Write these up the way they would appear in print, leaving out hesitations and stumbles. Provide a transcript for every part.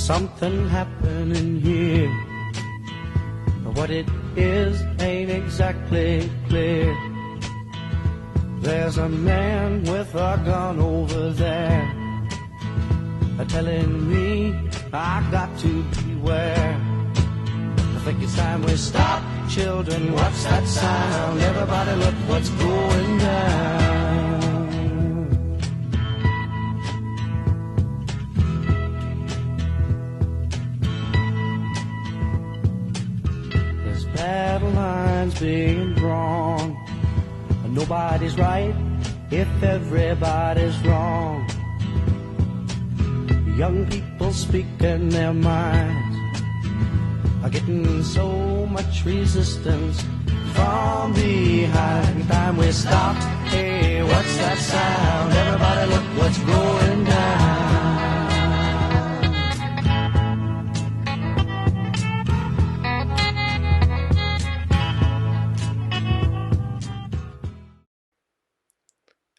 something happening here, but what it is ain't exactly clear. There's a man with a gun over there, telling me I got to beware. I think it's time we stop, children, what's that sound? Everybody look what's going down. There's battle lines being drawn, nobody's right if everybody's wrong. Young people speaking their minds are getting so much resistance from behind. Time we stop, hey, what's that sound? Everybody look what's going down.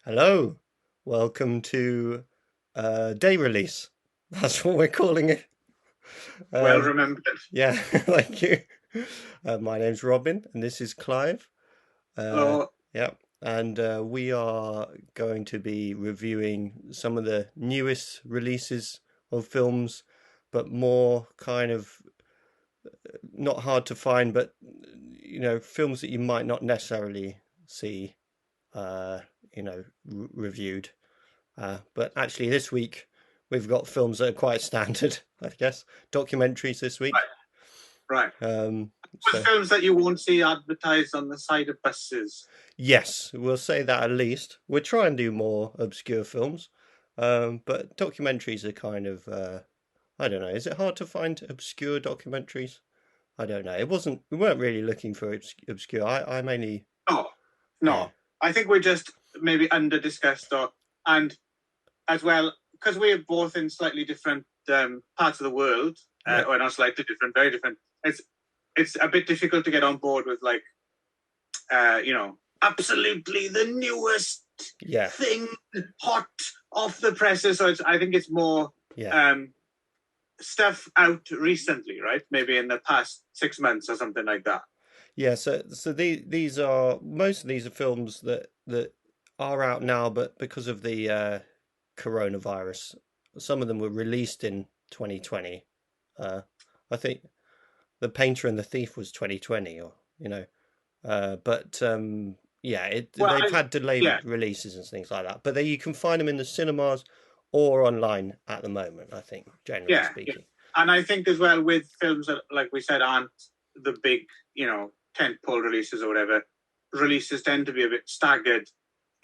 Hello, welcome to day release. That's what we're calling it. Well remembered. Yeah, thank you. My name's Robin, and this is Clive. Hello. Yeah, and we are going to be reviewing some of the newest releases of films, but more kind of not hard to find, but films that you might not necessarily see, reviewed. But actually, this week we've got films that are quite standard, I guess. Documentaries this week. Right. Films that you won't see advertised on the side of buses. Yes, we'll say that at least. We'll try and do more obscure films. But documentaries are kind of, I don't know. Is it hard to find obscure documentaries? I don't know. We weren't really looking for obscure. I mainly... No. Yeah. I think we're just maybe under-discussed, and as well, because we're both in slightly different parts of the world, or not slightly different, very different. It's a bit difficult to get on board with absolutely the newest thing, hot off the presses. So I think it's more stuff out recently, right? Maybe in the past 6 months or something like that. Yeah. So these are most of these are films that are out now, but because of the coronavirus, some of them were released in 2020. I think The Painter and the Thief was 2020, they've had delayed releases and things like that. But you can find them in the cinemas or online at the moment, I think, generally speaking. Yeah. And I think as well with films that, like we said, aren't the big, tentpole releases or whatever, releases tend to be a bit staggered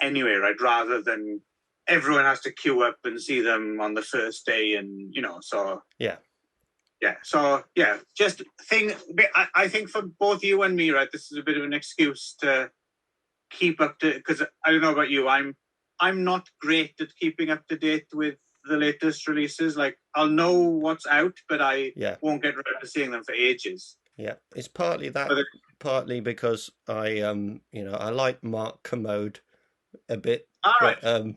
anyway, right? Rather than everyone has to queue up and see them on the first day, and so yeah. So just I think for both you and me, right, this is a bit of an excuse to keep up to, because I don't know about you, I'm not great at keeping up to date with the latest releases. Like, I'll know what's out, but I won't get around to seeing them for ages. Yeah, it's partly that, partly because I I like Mark Commode a bit. All right. But,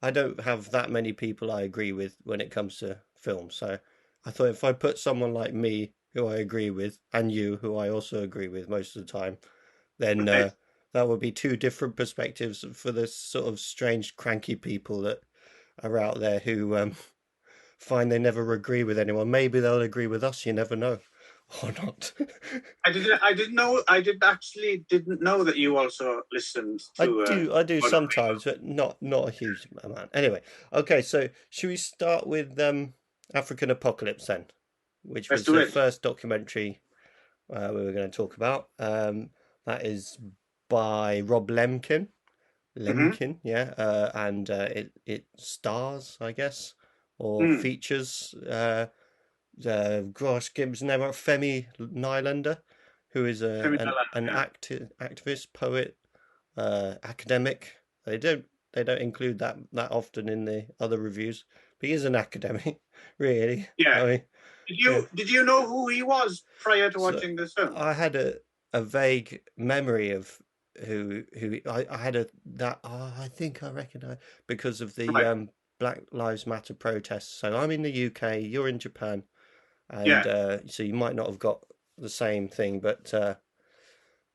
I don't have that many people I agree with when it comes to film. So I thought if I put someone like me, who I agree with, and you, who I also agree with most of the time, then that would be two different perspectives for the sort of strange, cranky people that are out there who find they never agree with anyone. Maybe they'll agree with us. You never know, or not. I didn't know that you also listened to. I do sometimes, but not a huge amount. Anyway, okay. So should we start with African Apocalypse then, which was the first documentary we were going to talk about. That is by Rob Lemkin. And it stars, I guess, or features Grosh Gibbs Never Femi Nylander, who is an activist, poet, academic. They don't include that often in the other reviews, but he is an academic, really. Yeah. I mean, did you know who he was prior to watching this film? I had a vague memory of who I had I think I recognize because of the Black Lives Matter protests. So I'm in the UK, you're in Japan, and so you might not have got the same thing, but the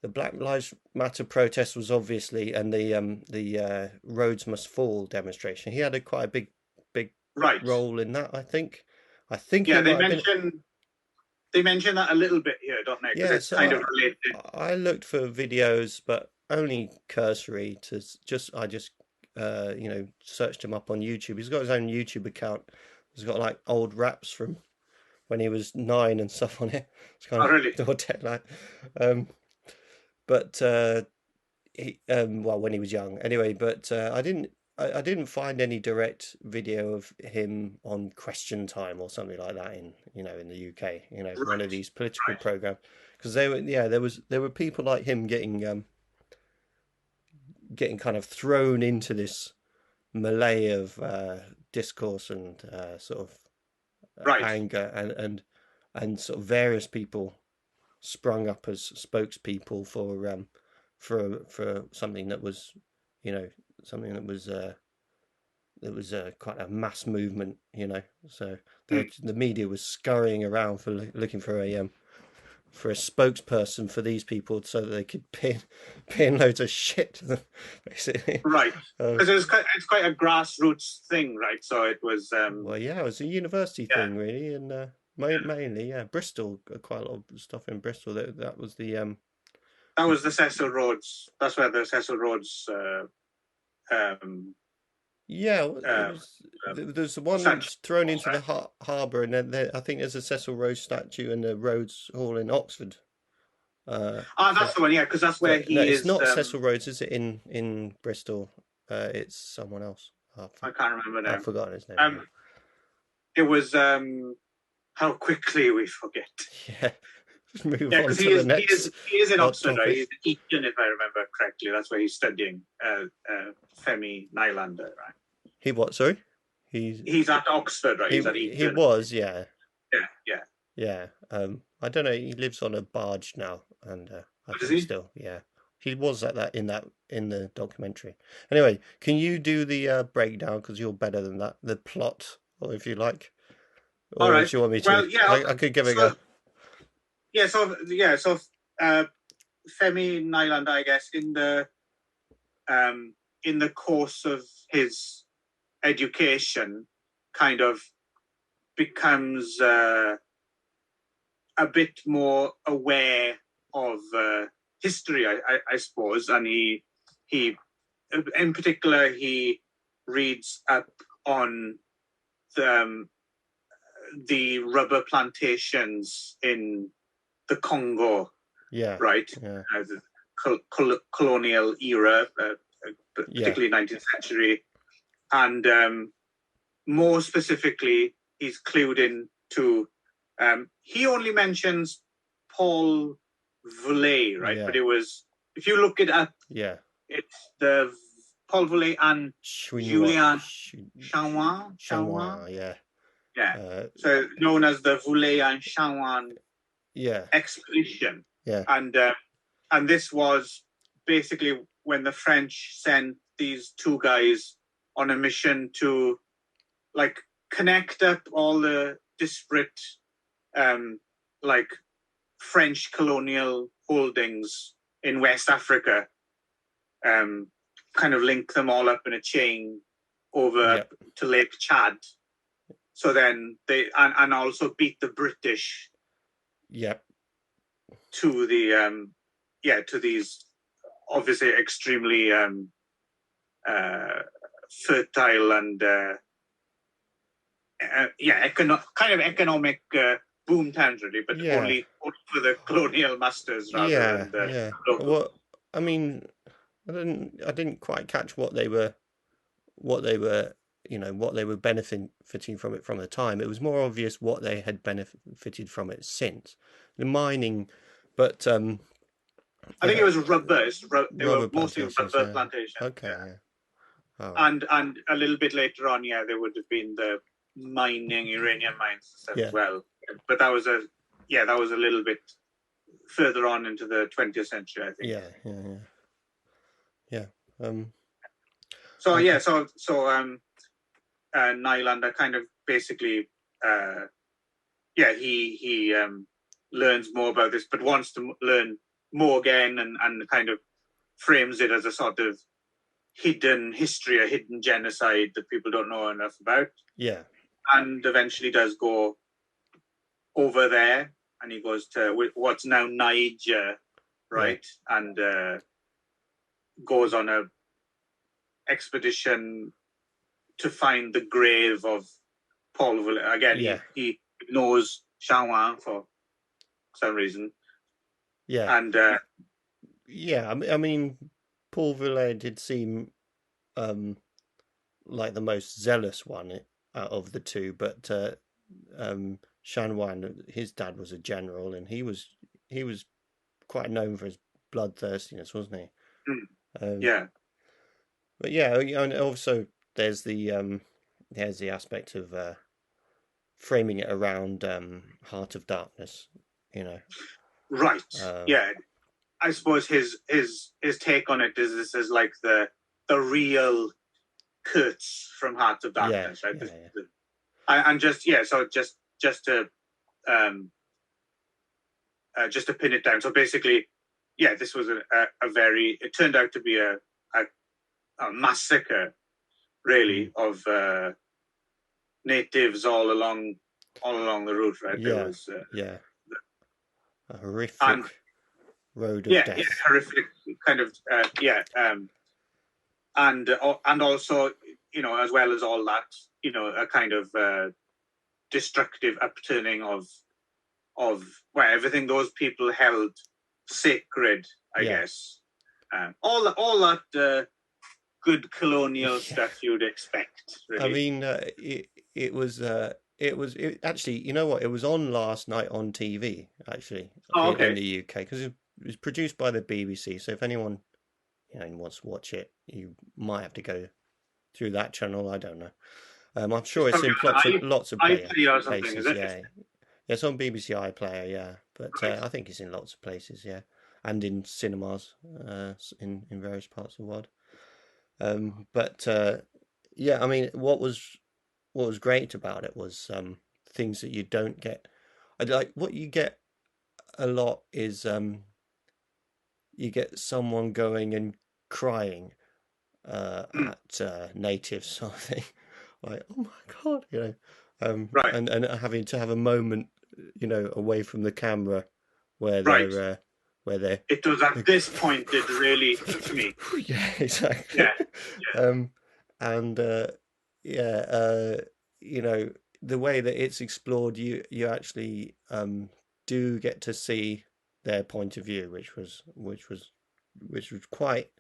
Black Lives Matter protest was obviously, and the Roads Must Fall demonstration. He had quite a big role in that. I think. Yeah, they mention that a little bit here, don't they? Because it's kind of related. I looked for videos, but only cursory. I just searched him up on YouTube. He's got his own YouTube account. He's got like old raps from when he was 9 and stuff on it. It's kind of really? tech like. But he when he was young anyway. But I didn't find any direct video of him on Question Time or something like that in the UK. One of these political programs, because there were people like him getting kind of thrown into this melee of discourse and sort of anger, and sort of various people sprung up as spokespeople for something that was quite a mass movement, so the media was scurrying around looking for a spokesperson for these people so that they could pin loads of shit to them, basically. Right, because it's quite a grassroots thing, right? So it was it was a university thing, really, and mainly Bristol, quite a lot of stuff in Bristol. That was the that was the Cecil Rhodes. That's where the Cecil Rhodes there's one thrown into the harbour, and then I think there's a Cecil Rhodes statue in the Rhodes Hall in Oxford. That's the one, because that's where he is. It's not Cecil Rhodes, is it? In Bristol, it's someone else. I can't remember now. I've forgotten his name. It was how quickly we forget. Yeah. Move on to the next. He is in Oxford, right? He's in Eton, if I remember correctly. That's where he's studying. Femi Nylander, right? He what? Sorry, he's at Oxford, right? He's at Eton. He was, yeah. Yeah. I don't know. He lives on a barge now, and I think still, yeah. He was at that in the documentary. Anyway, can you do the breakdown, because you're better than that? The plot, or if you like. Or all right. Do you want me to? Well, yeah. I could give it a go. Yeah, so Femi Nylander, I guess, in the course of his education, kind of becomes a bit more aware of history, I suppose, and he in particular he reads up on the rubber plantations in the Congo, right? Yeah. The colonial era, particularly 19th century, and more specifically, he's clued into. He only mentions Paul Voulet, right? Yeah. But it was, if you look it up, it's the Paul Voulet and Julian Chanoine. Yeah. So known as the Voulet and Chanoine expedition. Yeah. And this was basically when the French sent these two guys on a mission to like connect up all the disparate like French colonial holdings in West Africa, kind of link them all up in a chain over to Lake Chad. So then they and also beat the British. To the to these obviously extremely fertile and kind of economic boom towns, really, but only for the colonial masters rather than local. Well, I mean, I didn't quite catch what they were benefiting from it from the time. It was more obvious what they had benefited from it since the mining, but I think it was rubber. They were mostly rubber plantations. Okay. Yeah. And a little bit later on, there would have been the mining uranium mines as well. But that was a little bit further on into the 20th century, I think. Yeah. Nylander kind of basically, he learns more about this, but wants to learn more again, and kind of frames it as a sort of hidden history, a hidden genocide that people don't know enough about. Yeah. And eventually does go over there, and he goes to what's now Niger, right? Yeah. And goes on a expedition to find the grave of Paul Verlaine. Again, he ignores Shawan for some reason. Yeah. And I mean, Paul Verlaine did seem like the most zealous one out of the two, but Shanwan, his dad was a general, and he was quite known for his bloodthirstiness, wasn't he? Yeah. But yeah, and also there's the aspect of framing it around Heart of Darkness, Right. Yeah. I suppose his take on it is this is like the real Kurtz from Heart of Darkness, right? And just to pin it down. So basically, this was a very. It turned out to be a massacre, really, of natives all along the route, right? Yeah. There was a horrific road of death. Yeah, horrific kind of and also, as well as all that, a kind of destructive upturning of everything those people held sacred, I guess. All that good colonial stuff you'd expect, really. I mean, it was actually, you know what? It was on last night on TV, actually, in the UK, because it was produced by the BBC. So if anyone wants to watch it, you might have to go through that channel. I don't know. I'm sure it's in lots of places. Yeah, it's on BBC iPlayer. Yeah, but I think it's in lots of places. Yeah, and in cinemas in various parts of the world. But I mean, what was great about it was things that you don't get. Like what you get a lot is you get someone going and crying at natives, sort of thing, like, oh my god, right, and having to have a moment, away from the camera where they're it does at this point it really to me. Yeah, exactly. And the way that it's explored, you actually do get to see their point of view, which was quite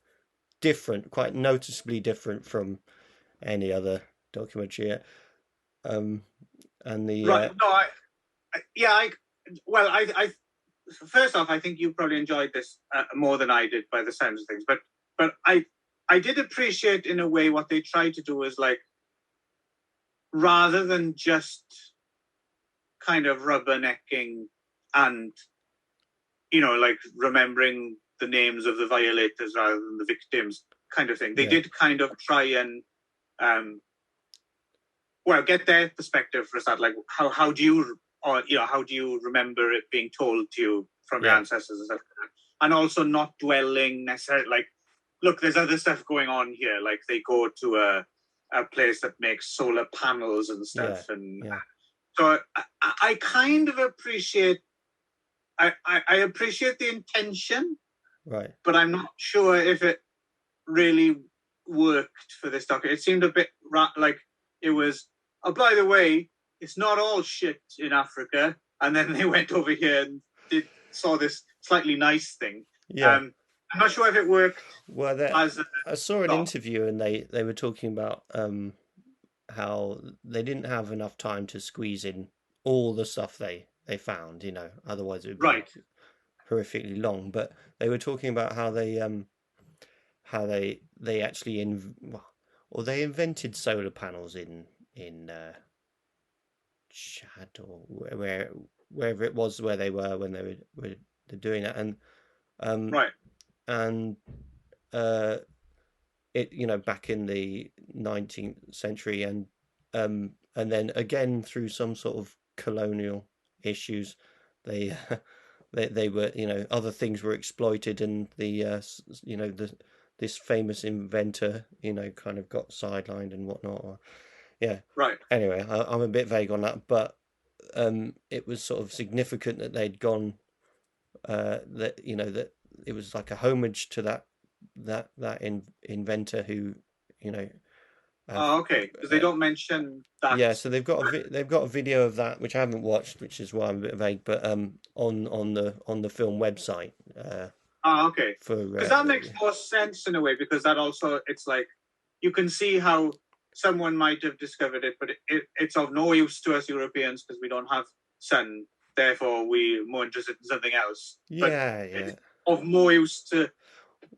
different, quite noticeably different from any other documentary. And the right, no, I first off, I think you probably enjoyed this more than I did by the sounds of things, but I did appreciate in a way what they tried to do is, like, rather than just kind of rubbernecking and like remembering the names of the violators rather than the victims kind of thing. They did kind of try and get their perspective for a start. Like how do you remember it being told to you from your ancestors and stuff like that? And also not dwelling necessarily, like, look, there's other stuff going on here. Like they go to a place that makes solar panels and stuff. So I kind of appreciate I appreciate the intention, right? But I'm not sure if it really worked for this documentary. It seemed a bit like it was. Oh, by the way, it's not all shit in Africa. And then they went over here and saw this slightly nice thing. Yeah. I'm not sure if it worked. Well, I saw an interview and they were talking about how they didn't have enough time to squeeze in all the stuff they found, otherwise it would be horrifically long. But they were talking about how they actually they invented solar panels in Chad or wherever it was where they were when they were doing that, and and it back in the 19th century, and and then again through some sort of colonial issues, they they were, other things were exploited, and this famous inventor, kind of got sidelined and whatnot. Yeah. Right. Anyway, I'm a bit vague on that, but it was sort of significant that they'd gone, that that it was like a homage to that inventor who, you know Oh, okay. Because they don't mention that. yeah, so they've got a video of that, which I haven't watched, which is why I'm a bit vague, but on the film website, Oh, okay. for Because that makes more sense in a way, because that also, it's like, you can see how someone might have discovered it, but it's of no use to us Europeans because we don't have sun. Therefore, we're more interested in something else. But yeah, it's of more use to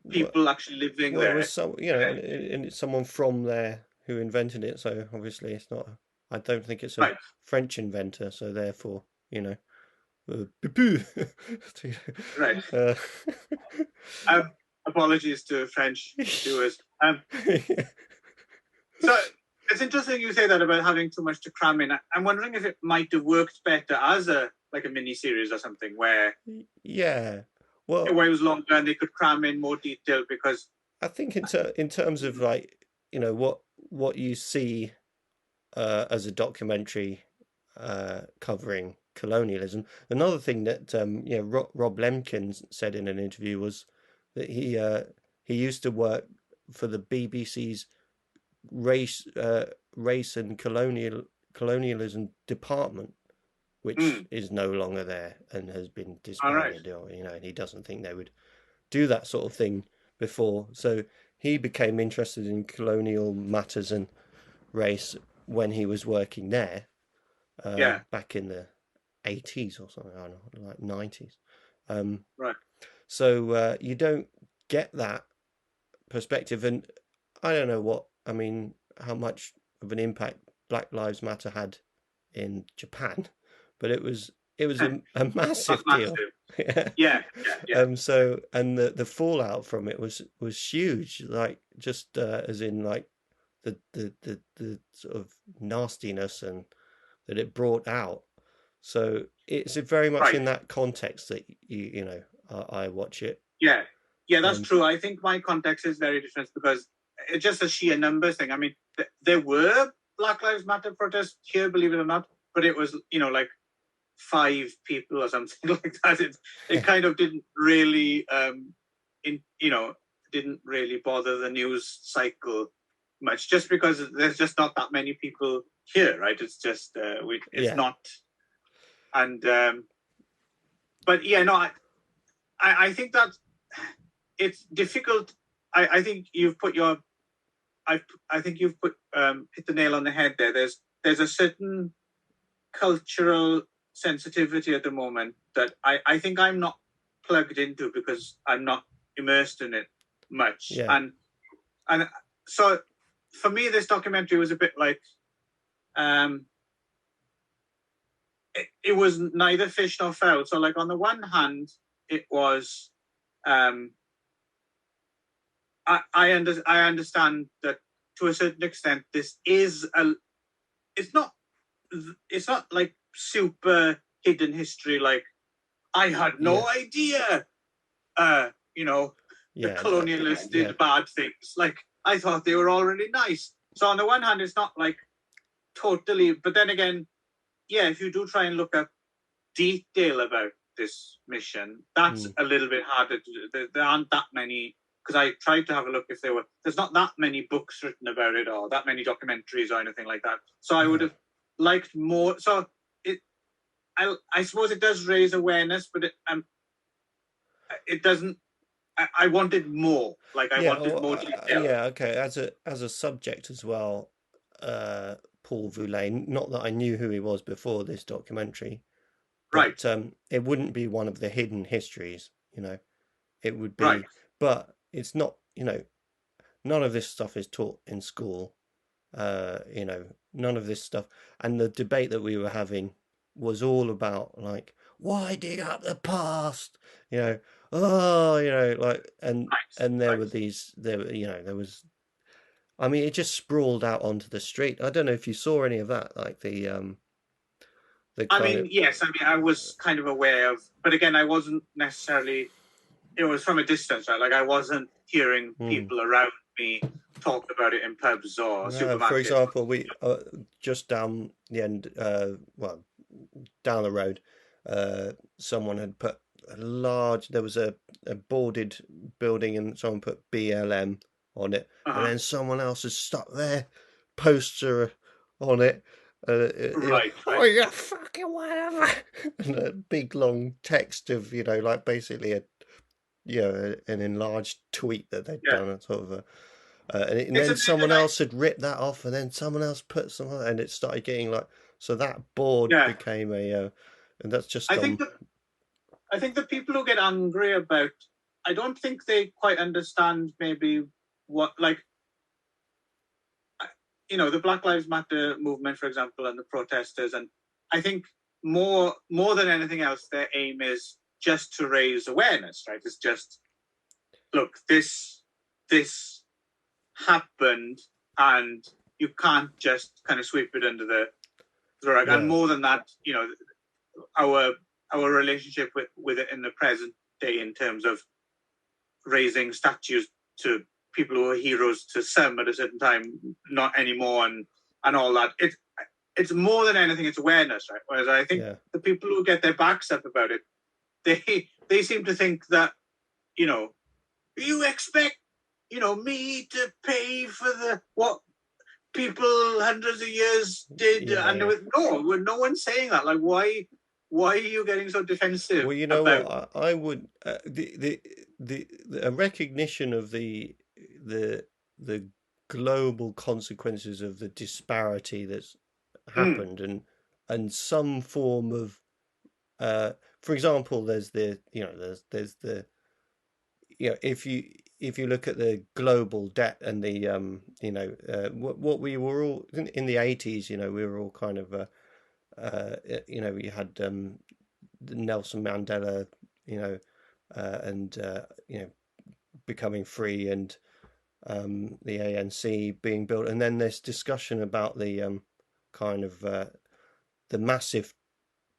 people actually living well, it there. was and it's someone from there who invented it, so obviously it's not. I don't think it's a Right. French inventor, so therefore, Right. uh, Apologies to French viewers. So it's interesting you say that about having too much to cram in. I'm wondering if it might have worked better as a mini series or something, where yeah, well, it was longer and they could cram in more detail. Because I think in terms of what you see as a documentary covering colonialism. Another thing that Rob Lemkin said in an interview was that he used to work for the BBC's race and colonialism department, which is no longer there and has been disbanded. Or and he doesn't think they would do that sort of thing before. So he became interested in colonial matters and race when he was working there, back in the 80s or something, I don't know, like 90s. Right. So you don't get that perspective, and I don't know how much of an impact Black Lives Matter had in Japan, but it was a massive deal. Yeah. So, and the fallout from it was huge, like just as in like the sort of nastiness and that it brought out. So it's very much in that context that I watch it. Yeah, that's true. I think my context is very different because it's just a sheer numbers thing. I mean, there were Black Lives Matter protests here, believe it or not, but it was like 5 people or something like that. It kind of didn't really didn't really bother the news cycle much, just because there's just not that many people here, right? It's just it's not. And but yeah, no, I think that it's difficult. I think you've put hit the nail on the head there. There's a certain cultural sensitivity at the moment that I think I'm not plugged into because I'm not immersed in it much. Yeah. And so for me, this documentary was a bit like it was neither fish nor fowl. So like on the one hand, it was I understand that to a certain extent this is it's not like super hidden history, like I had no idea the colonialists did bad things, like I thought they were already nice. So on the one hand, it's not like totally, but then again, if you do try and look up detail about this mission, that's a little bit harder to do. There aren't that many, because I tried to have a look if there's not that many books written about it or that many documentaries or anything like that. So I would have liked more. So I suppose it does raise awareness, but it doesn't. I wanted more. Like I wanted more detail. Yeah, okay. As a subject as well, Paul Voulain. Not that I knew who he was before this documentary, but it wouldn't be one of the hidden histories. It would be, but it's not. None of this stuff is taught in school. None of this stuff, and the debate that we were having was all about like, why dig up the past? And there were these, there was I mean, it just sprawled out onto the street. I don't know if you saw any of that, like the I kind mean, of yes, I mean, I was kind of aware of, but again, I wasn't necessarily, it was from a distance, right? Like, I wasn't hearing people around me talk about it in pubs or for supermarkets. example, we just down the end, well, down the road, someone had put a large. There was a boarded building, and someone put BLM on it, and then someone else had stuck their poster on it. Right, Oh, right. yeah, fucking whatever, and a big long text of like basically an enlarged tweet that they'd Yeah. done, a sort of and It's a then bit someone like, else had ripped that off, and then someone else put some other, and it started getting like, so that board yeah. became and that's just I think the people who get angry about, I don't think they quite understand maybe what, like, the Black Lives Matter movement, for example, and the protesters. And I think more than anything else, their aim is just to raise awareness, right? It's just, look, this happened, and you can't just kind of sweep it under the rug. And more than that, our relationship with it in the present day, in terms of raising statues to people who are heroes to some at a certain time, not anymore, and all that. It's more than anything, it's awareness, right? Whereas I think the people who get their backs up about it, they seem to think that, you expect, me to pay for what people hundreds of years did, and no one's saying that. Like, why are you getting so defensive? Well, you know what, I would the a recognition of the global consequences of the disparity that's happened, and some form of for example, there's the there's the if you look at the global debt and the what we were all in the 80s, we were all kind of you had Nelson Mandela, and becoming free, and the ANC being built, and then this discussion about the kind of the massive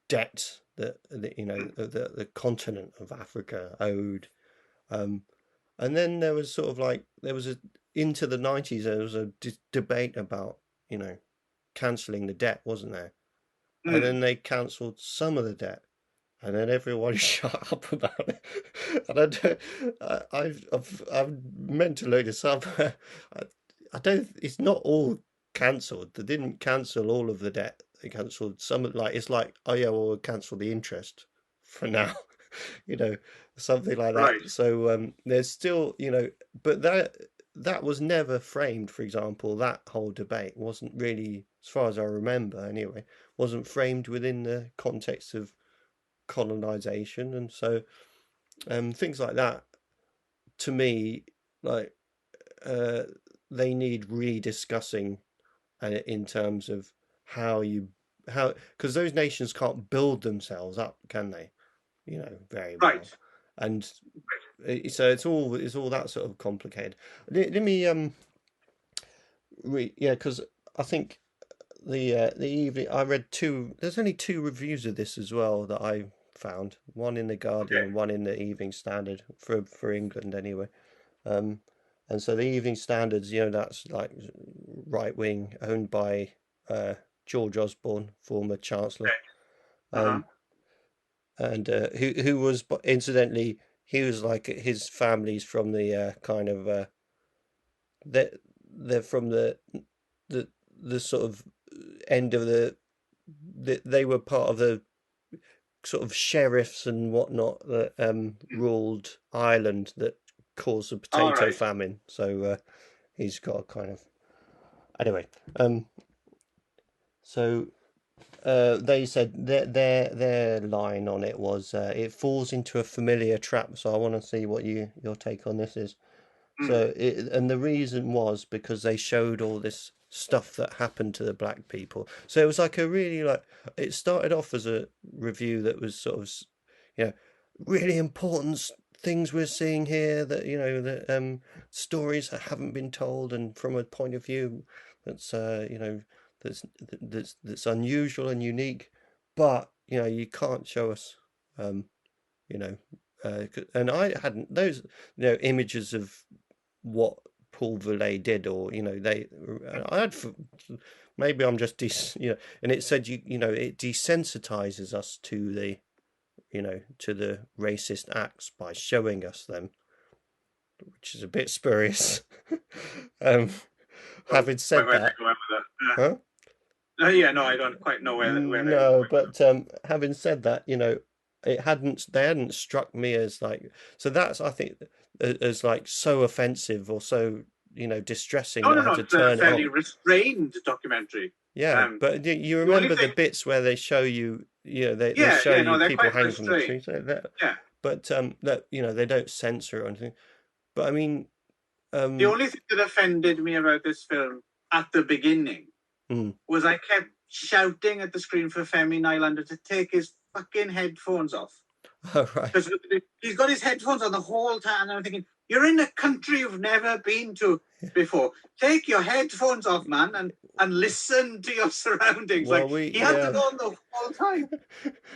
debt that the continent of Africa owed, and then there was sort of like into the 90s there was a debate about cancelling the debt, wasn't there? And then they cancelled some of the debt, and then everyone shut up about it. And I've meant to look this up. I don't. It's not all cancelled. They didn't cancel all of the debt. They cancelled some. Like, it's like, oh yeah, well, we'll cancel the interest for now. Something like that. Right. So there's still, but that was never framed. For example, that whole debate wasn't really, as far as I remember anyway, wasn't framed within the context of colonization. And so things like that, to me, like they need rediscussing in terms of how because those nations can't build themselves up, can they? Very well. Right. And so it's all that sort of complicated. Let me because I think the evening I read there's only two reviews of this as well that I found, one in the Guardian and one in the Evening Standard for England anyway. And so the Evening Standards, that's like right wing, owned by George Osborne, former Chancellor, and who was, incidentally, he was like, his family's from the kind of they're from the sort of end of they were part of the sort of sheriffs and whatnot that ruled Ireland that caused the potato famine. So he's got a kind of anyway. So they said their line on it was it falls into a familiar trap. So I want to see what your take on this is. So and the reason was because they showed all this stuff that happened to the black people. So it was like a really, like, it started off as a review that was sort of really important things we're seeing here that that stories that haven't been told, and from a point of view that's that's unusual and unique, but you can't show us you know and I hadn't those images of what Paul Villay did, or I had maybe I'm just and it said it desensitizes us to the to the racist acts by showing us them, which is a bit spurious. um, having said where that, they go with that. huh? Yeah, no, I don't quite know where they No, but having said that, they hadn't struck me as like, so that's, I think, as like so offensive or so distressing that I had to It's a turn it fairly off. restrained documentary. Yeah, but you The only remember the thing, bits where they show you, they yeah, show yeah, you no, they're people quite hanging from the restrained. trees. That, Yeah. but that they don't censor or anything. But I mean, The only thing that offended me about this film at the beginning was I kept shouting at the screen for Femi Nylander to take his fucking headphones off. oh, right. Because he's got his headphones on the whole time, and I'm thinking, you're in a country you've never been to before. Take your headphones off, man, and listen to your surroundings. Well, he had them on the whole time.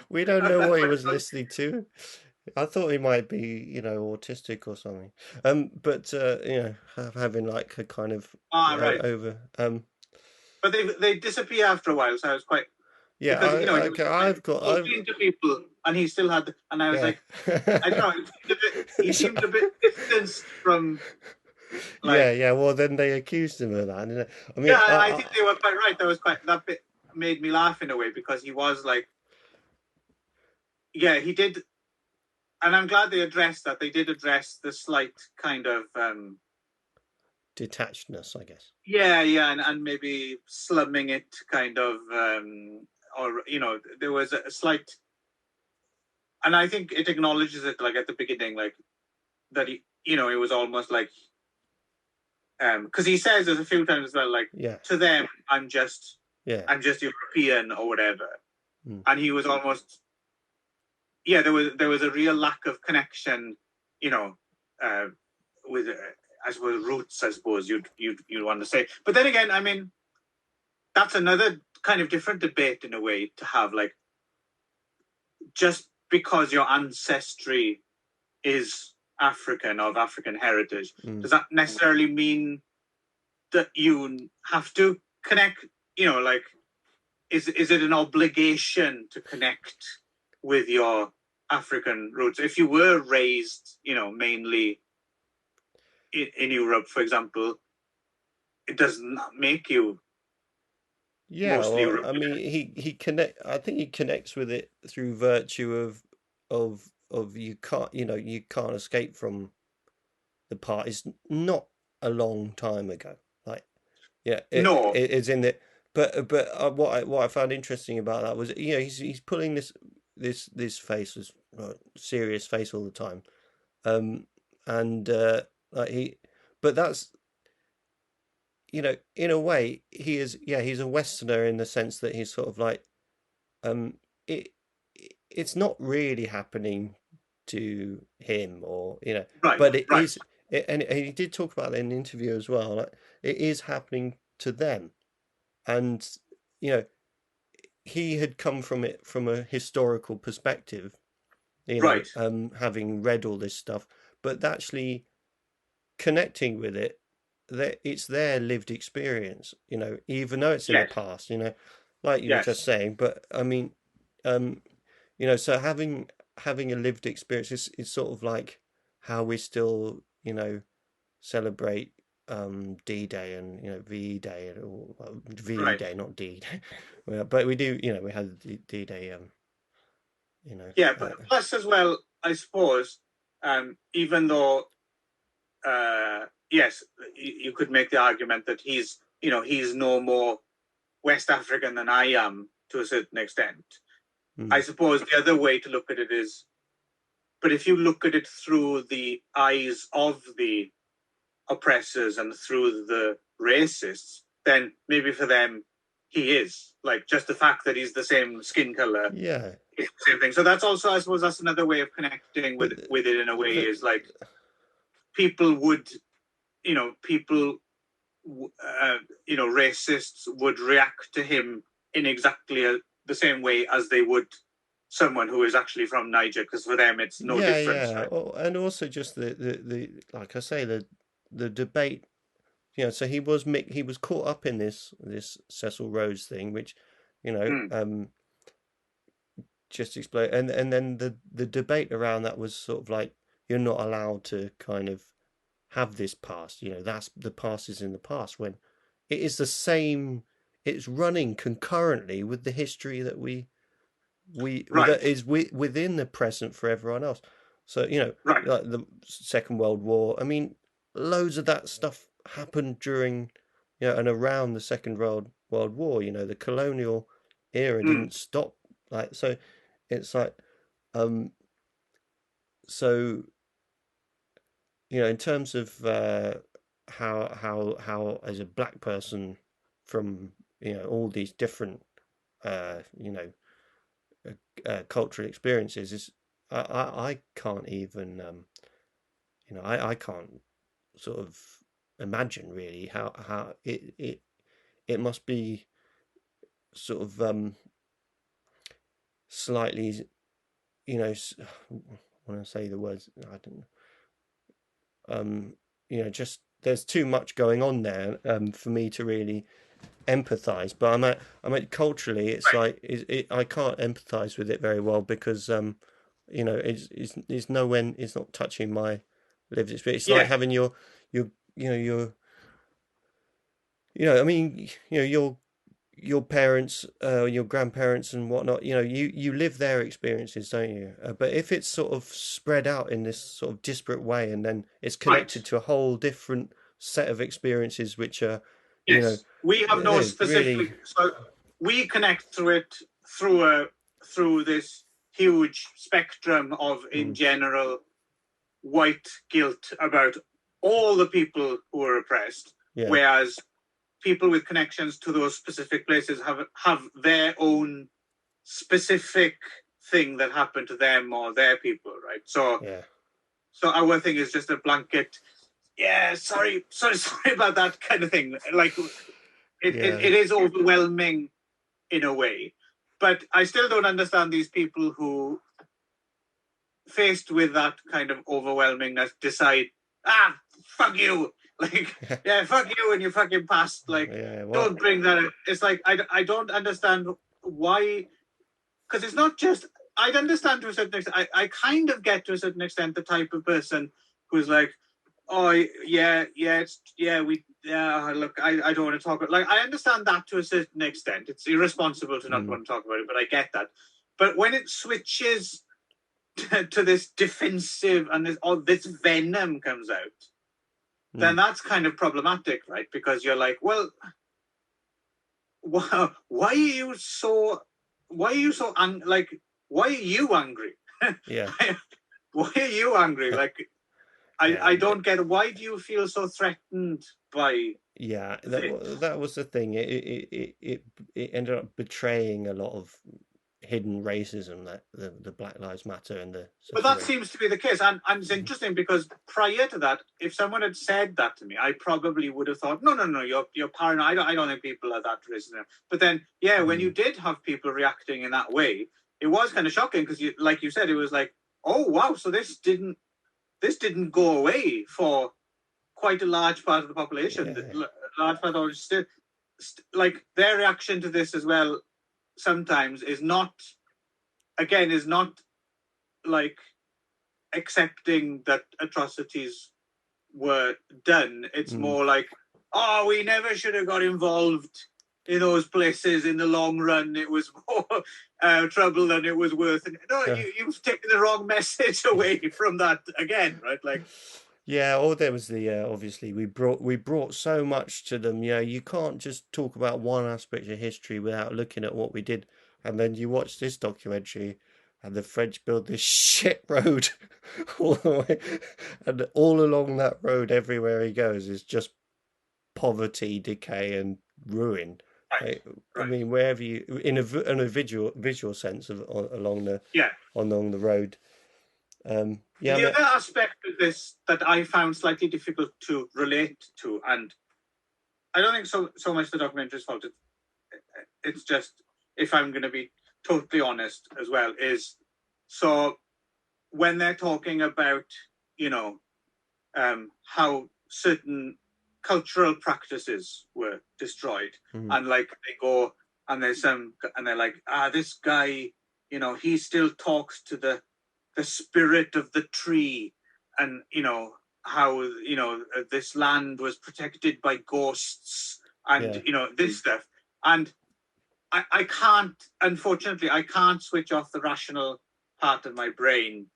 We don't know what he was listening to. I thought he might be, autistic or something. But having like a kind of right. over. But they disappear after a while, so I was quite. Yeah, because, I've talking to people, and he still had, and I was like, I don't know, he seemed a bit distanced from. Yeah. Well, then they accused him of that. I mean, I think they were quite right. That bit made me laugh in a way, because he was like, yeah, he did, and I'm glad they addressed that. They did address the slight kind of detachedness, I guess. Yeah, and maybe slumming it, kind of, or there was a slight, and I think it acknowledges it, like at the beginning, like that it was almost like, because he says it a few times as well, like, to them, I'm just European or whatever, and he was almost, there was a real lack of connection, with. I suppose roots, I suppose you'd want to say. But then again, I mean, that's another kind of different debate in a way, to have, like, just because your ancestry is African, of African heritage, does that necessarily mean that you have to connect, like, is it an obligation to connect with your African roots? If you were raised, mainly in Europe, for example, it does not make you. Yeah, well, I mean, I think he connects with it through virtue of you can't escape from the part. It's not a long time ago, like it's in the. But what I found interesting about that was he's pulling this face, this serious face all the time, and like but that's in a way he is, he's a Westerner in the sense that he's sort of like it's not really happening to him, or but it is, and he did talk about it in an interview as well, like, it is happening to them, and he had come from it from a historical perspective, having read all this stuff, but actually connecting with it, that it's their lived experience, even though it's in the past, like you were just saying. But I mean, so having a lived experience is sort of like how we still, celebrate D-Day and VE Day, or VE Day, not D-Day. But we do, we had D-Day. But plus as well, I suppose, even though, yes, you could make the argument that he's no more West African than I am, to a certain extent. I suppose the other way to look at it is, but if you look at it through the eyes of the oppressors and through the racists, then maybe for them he is, like, just the fact that he's the same skin color. Yeah. it's the same thing. So that's also, I suppose, that's another way of connecting with it in a way, is like people would, racists would react to him in exactly the same way as they would someone who is actually from Niger, because for them it's no difference. Yeah. Right? And also just the like I say, the debate. So he was caught up in this Cecil Rhodes thing, which, just explain, and then the debate around that was sort of like, you're not allowed to kind of have this past. That's the past is in the past, when it is the same. It's running concurrently with the history that that is within the present for everyone else. So Right. like the Second World War. I mean, loads of that stuff happened during, and around the Second World War. The colonial era didn't stop. Like, so it's like, so in terms of how as a black person from all these different cultural experiences, is I can't even I can't sort of imagine really how it must be sort of slightly, when I say the words, I don't just there's too much going on there for me to really empathize. But culturally, it's like I can't empathize with it very well, because it's nowhere, it's not touching my lived experience. It's like having your I mean, your parents, your grandparents and whatnot, you live their experiences, don't you? But if it's sort of spread out in this sort of disparate way, and then it's connected to a whole different set of experiences, which are, we have no specific, really... So we connect to it through this huge spectrum of, in general, white guilt about all the people who are oppressed, whereas people with connections to those specific places have their own specific thing that happened to them or their people, right? So our thing is just a blanket, sorry about that kind of thing. Like, it is overwhelming in a way. But I still don't understand these people who, faced with that kind of overwhelmingness, decide, fuck you. Like, fuck you and your fucking past. Like, don't bring that in. It's like, I don't understand why, because it's not just, I'd understand to a certain extent, I kind of get to a certain extent the type of person who's like, oh, look, I don't want to talk about, like, I understand that to a certain extent. It's irresponsible to not want to talk about it, but I get that. But when it switches to this defensive and this venom comes out, then that's kind of problematic, right? Because you're like, well, why are you so like, why are you angry? Why are you angry? Like, I don't get, why do you feel so threatened by that was the thing. It ended up betraying a lot of hidden racism, that the Black Lives Matter and the... But that seems to be the case, and it's interesting because prior to that, if someone had said that to me, I probably would have thought, no, you're paranoid. I don't think people are that racist. But then, when you did have people reacting in that way, it was kind of shocking, because like you said, it was like, oh wow, so this didn't go away for quite a large part of the population. Large part of still, like, their reaction to this as well sometimes is not like accepting that atrocities were done. It's more like, oh, we never should have got involved in those places in the long run. It was more trouble than it was worth. No, you've taken the wrong message away from that again, right? Like, or there was the obviously we brought so much to them. You can't just talk about one aspect of history without looking at what we did. And then you watch this documentary, and the French build this shit road all the way, and all along that road, everywhere he goes, is just poverty, decay, and ruin. Like, I Right. mean, wherever you in a visual sense of along the Yeah. road. Yeah, I The mean, other aspect of this that I found slightly difficult to relate to, and I don't think so much the documentary's fault. It's just, if I'm going to be totally honest as well, is so when they're talking about, you know, how certain cultural practices were destroyed, and like they go and they're like, this guy, you know, he still talks to the spirit of the tree, and you know how, you know, this land was protected by ghosts, and yeah, you know, this stuff. And I can't, unfortunately, I can't switch off the rational part of my brain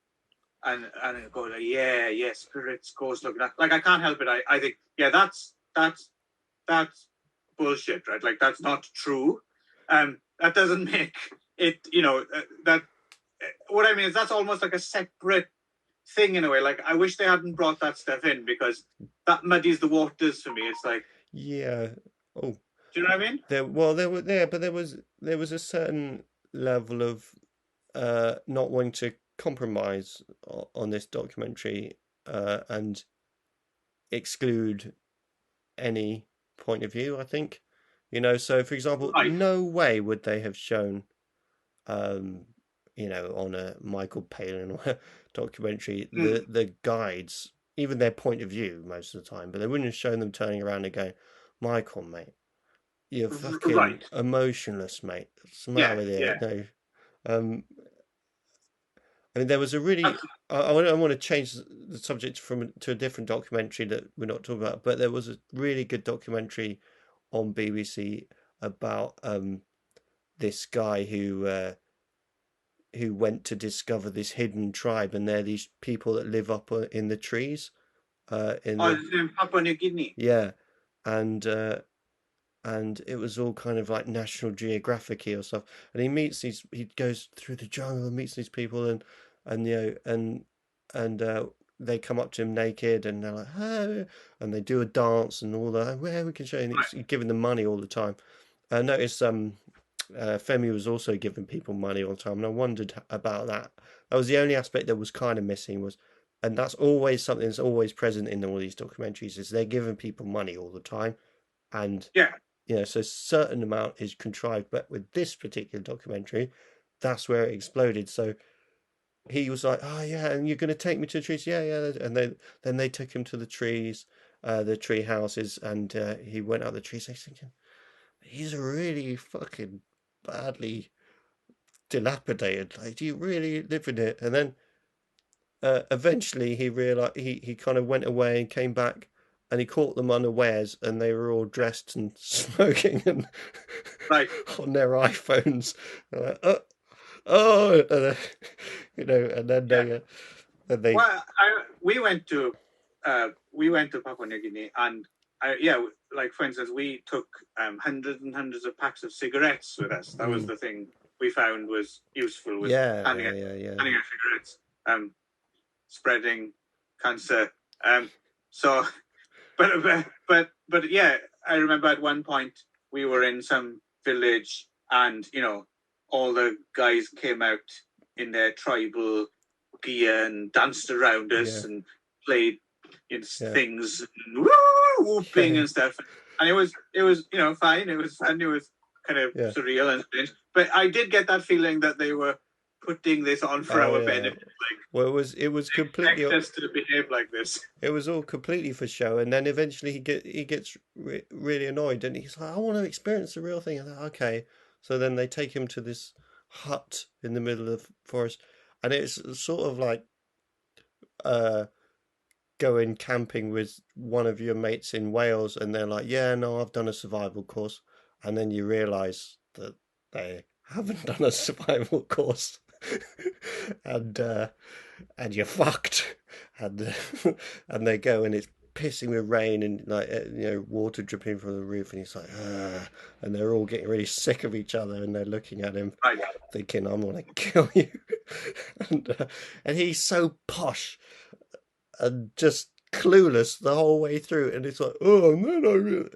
and go like, yeah, spirits, ghosts, look, like I can't help it. I think, yeah, that's bullshit, right? Like, that's not true. That doesn't make it, you know, that what I mean is that's almost like a separate thing in a way. Like, I wish they hadn't brought that stuff in, because that muddies the waters for me. It's like, yeah. Oh, do you know what I mean? there were there, but there was a certain level of not wanting to compromise on this documentary and exclude any point of view. I think, you know. So, for example, Right. no way would they have shown, you know, on a Michael Palin or documentary, the guides, even their point of view most of the time, but they wouldn't have shown them turning around and going, "Michael, mate, you're fucking Right. emotionless, mate. What's the matter Yeah. with you?" Yeah. No. I mean, there was a really. That's- I want to change the subject to a different documentary that we're not talking about, but there was a really good documentary on BBC about this guy who went to discover this hidden tribe, and they're these people that live up in the trees, in Oh, the it's in Papua New Guinea. yeah, and it was all kind of like National Geographic-y or stuff. And he goes through the jungle and meets these people, and you know, and they come up to him naked, and they're like, oh, and they do a dance and all that. Where we can show you, and he's giving them money all the time. I noticed Femi was also giving people money all the time, and I wondered about that. That was the only aspect that was kind of missing was, and that's always something that's always present in all these documentaries, is they're giving people money all the time, and Yeah. you know, so a certain amount is contrived. But with this particular documentary, that's where it exploded. So he was like, "Oh yeah, and you're going to take me to the trees? Yeah, yeah." And then they took him to the trees, the tree houses, and he went out the trees. I was thinking, he's really fucking badly dilapidated. Like, do you really live in it? And then eventually he realized he kind of went away and came back, and he caught them unawares, and they were all dressed and smoking and Right. on their iPhones. Like, oh, and, you know, and then Yeah. they Well, we went to Papua New Guinea, and like for instance, we took hundreds and hundreds of packs of cigarettes with us. That was the thing we found was useful, was handing out cigarettes, spreading cancer. So, but yeah, I remember at one point we were in some village, and you know, all the guys came out in their tribal gear and danced around us and played things, and whooping and stuff. And it was you know, fine. It was fun. It was kind of surreal and strange. But I did get that feeling that they were putting this on for our benefit. Like, well, it was completely expect us to behave like this. It was all completely for show, and then eventually he gets really annoyed, and he's like, "I want to experience the real thing." And they're like, okay, so then they take him to this hut in the middle of the forest, and it's sort of like going camping with one of your mates in Wales, and they're like, "Yeah, no, I've done a survival course," and then you realise that they haven't done a survival course, and you're fucked, and and they go, and it's pissing with rain, and like, you know, water dripping from the roof, and he's like, ah, and they're all getting really sick of each other, and they're looking at him thinking, I'm gonna kill you. And he's so posh and just clueless the whole way through, and it's like, oh, and then I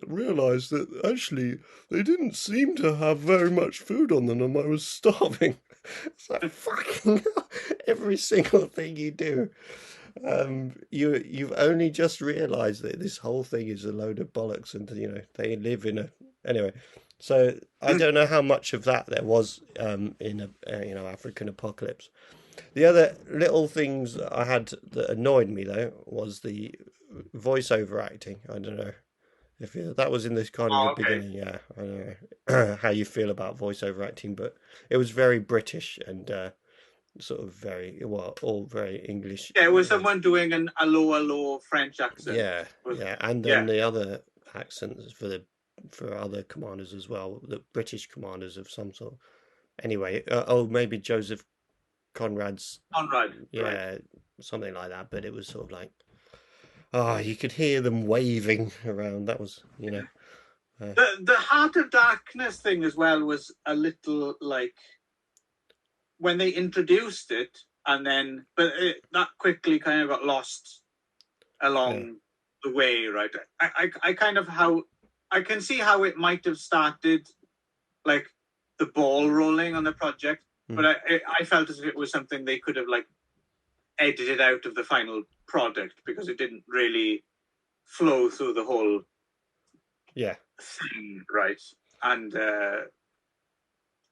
realized that actually they didn't seem to have very much food on them, and I was starving. It's like fucking hell, every single thing you do. You've only just realised that this whole thing is a load of bollocks, and they live in a anyway. So I don't know how much of that there was in a African apocalypse. The other little things that I had that annoyed me though was the voiceover acting. I don't know if that was in this kind of the Oh, okay. beginning. Yeah, I don't know how you feel about voiceover acting, but it was very British and sort of very well, all very English. Yeah, it was someone doing a low French accent. Yeah, yeah, and then Yeah. the other accents for other commanders as well, the British commanders of some sort. Anyway, maybe Joseph Conrad's, Conrad, right. yeah, something like that. But it was sort of like, you could hear them waving around. That was, The Heart of Darkness thing as well was a little like when they introduced it, and then that quickly kind of got lost along the way, right? I kind of I can see how it might have started like the ball rolling on the project, but I felt as if it was something they could have like edited out of the final product because it didn't really flow through the whole thing, right?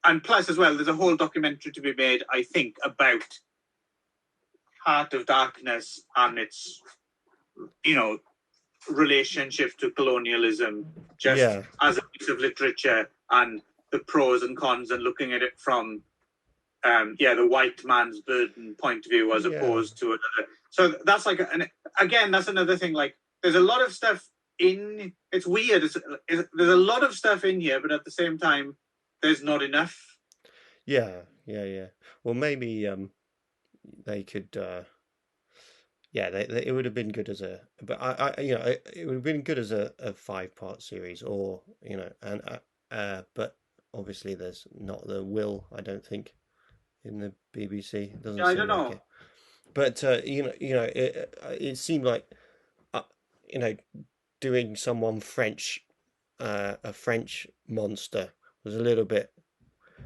And plus as well, there's a whole documentary to be made, I think, about Heart of Darkness and its, relationship to colonialism, just as a piece of literature, and the pros and cons, and looking at it from the white man's burden point of view as opposed to another. So that's like, again, that's another thing. Like, there's a lot of stuff in. It's weird. There's a lot of stuff in here, but at the same time, there's not enough. Yeah. Well, maybe they could. It would have been good as a, but it would have been good as a 5-part series, or but obviously there's not the will, I don't think, in the BBC. It doesn't I seem don't like know. it. But it seemed like doing someone French, a French monster was a little bit.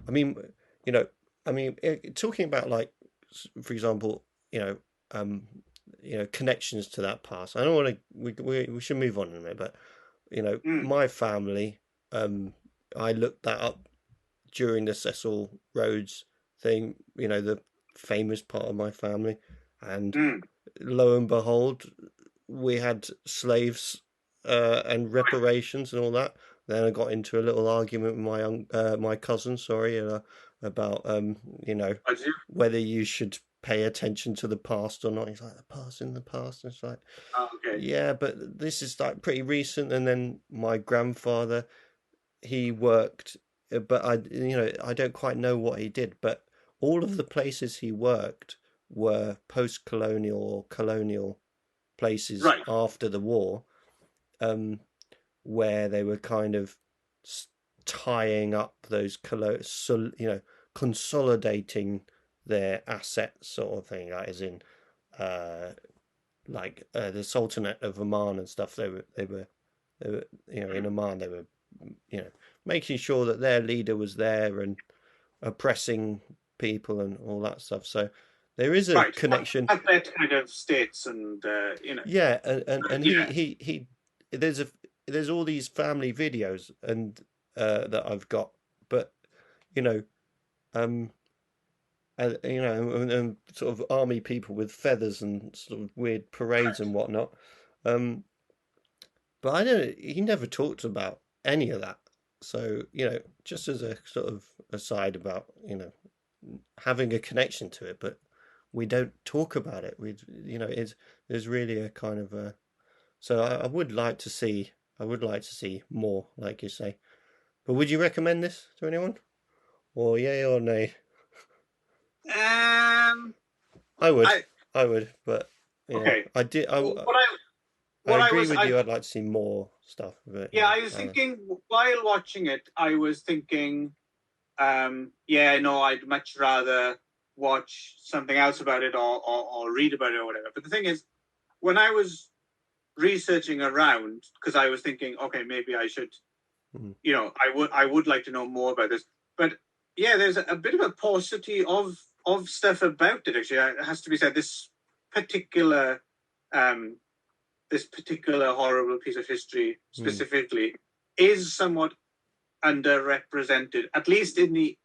I mean, talking about, like, for example, connections to that past. I don't want to. We should move on in a minute, but my family. I looked that up during the Cecil Rhodes thing. The famous part of my family, and lo and behold, we had slaves and reparations and all that. Then I got into a little argument with my cousin, about whether you should pay attention to the past or not. He's like, the past in the past. And it's like, yeah, but this is like pretty recent. And then my grandfather, he worked, but I don't quite know what he did, but all of the places he worked were post-colonial or colonial places after the war, where they were kind of tying up those consolidating their assets, sort of thing. Like, as in, the Sultanate of Oman and stuff. They were in Oman. They were making sure that their leader was there and oppressing people and all that stuff. So there is a connection. At that kind of states, and Yeah, and he there's all these family videos and that I've got, but and sort of army people with feathers and sort of weird parades and whatnot. But I don't. He never talked about any of that. So just as a sort of aside about having a connection to it, but we don't talk about it. There's really a kind of a. So I would like to see. I would like to see more, like you say. But would you recommend this to anyone, or yay or nay? I would, but okay. I did. I agree with you. I'd like to see more stuff of it. Yeah, I was thinking while watching it, I was thinking, I'd much rather watch something else about it or read about it or whatever. But the thing is, when I was researching around, because I was thinking, okay, maybe I should, you know, I would like to know more about this. But yeah, there's a bit of a paucity of stuff about it. Actually, it has to be said. This particular horrible piece of history specifically is somewhat underrepresented, at least in the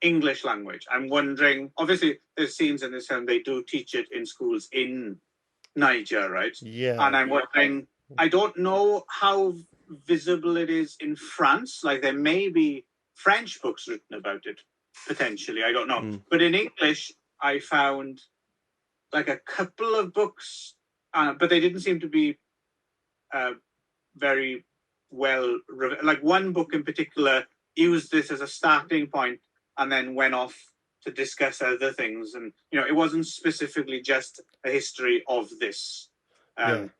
English language. I'm wondering, obviously there's scenes in this film, they do teach it in schools in Niger, right? Yeah. And I'm wondering, I don't know how visible it is in France. Like, there may be French books written about it, potentially, I don't know. But in English, I found like a couple of books, but they didn't seem to be very well, like one book in particular used this as a starting point and then went off to discuss other things. And, you know, it wasn't specifically just a history of this.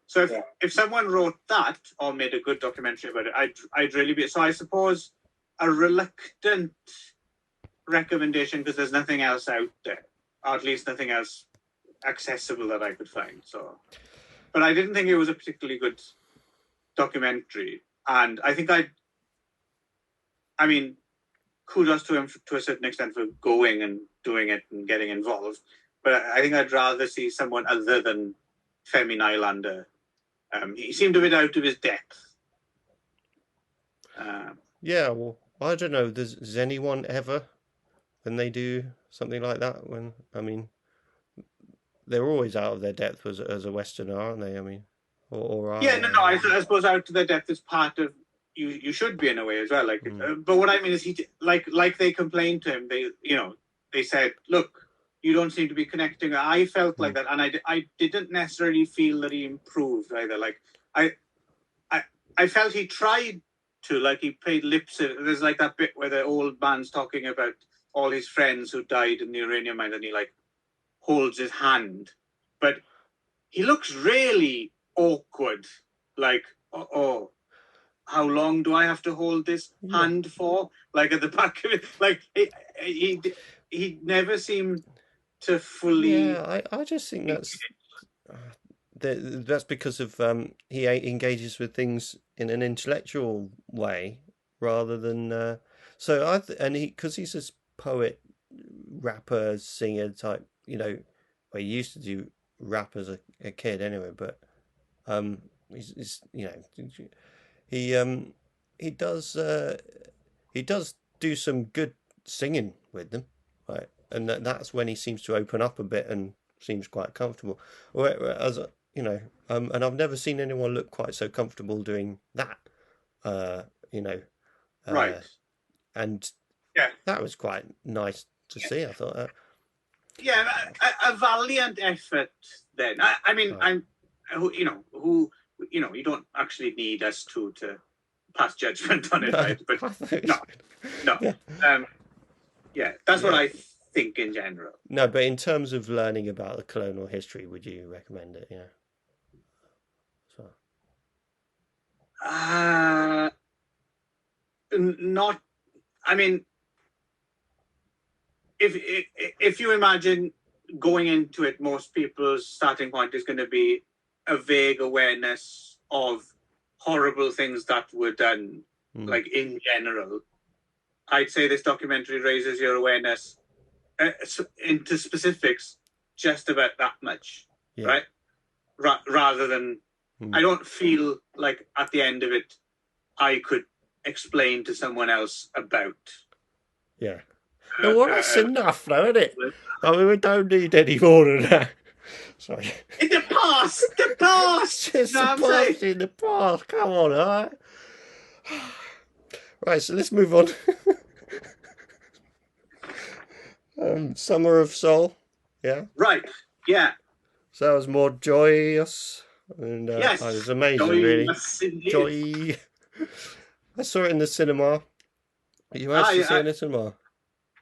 So if someone wrote that or made a good documentary about it, I'd really be, so I suppose a reluctant recommendation, because there's nothing else out there, or at least nothing else accessible that I could find. So, but I didn't think it was a particularly good documentary. And I think I mean, kudos to him to a certain extent for going and doing it and getting involved. But I think I'd rather see someone other than Femi Nylander. He seemed a bit out of his depth. Yeah, well, I don't know. Does anyone ever, when they do something like that, I mean, they're always out of their depth as a Westerner, aren't they? I mean, or yeah, no. I suppose out to their depth is part of you should be in a way as well. Like, but what I mean is he like they complained to him. They said, look, you don't seem to be connecting. I felt like that, and I didn't necessarily feel that he improved either. Like I felt he tried to, like he paid lip service. There's like that bit where the old man's talking about all his friends who died in the uranium mine, and he like holds his hand, but he looks really awkward. Like, oh, how long do I have to hold this hand for? Like at the back of it, like he never seemed to fully. Yeah, I just think that's because of he engages with things in an intellectual way rather than because he's a poet, rapper, singer type. You know, well, he used to do rap as a kid anyway, but he's you know, he does do some good singing with them, right? And that's when he seems to open up a bit and seems quite comfortable. Whereas, you know, and I've never seen anyone look quite so comfortable doing that. You know, right? And yeah, that was quite nice to see. I thought. Yeah, a valiant effort. Then I mean, right. You don't actually need us to pass judgment on it, right? But no. Yeah, that's what I think in general. No, but in terms of learning about the colonial history, would you recommend it? Yeah. Not. I mean, if you imagine going into it, most people's starting point is going to be a vague awareness of horrible things that were done, like in general. I'd say this documentary raises your awareness into specifics just about that much, right? Rather than, I don't feel like at the end of it, I could explain to someone else about. Yeah. Well, that's enough, though, isn't it? I mean, we don't need any more than that. Sorry. In the past! The past! Just the past in the past. Come on, all right? Right, so let's move on. Summer of Soul. Yeah? Right, yeah. So that was more joyous. And, yes. It was amazing, really. Joy. I saw it in the cinema. You actually see it in the cinema?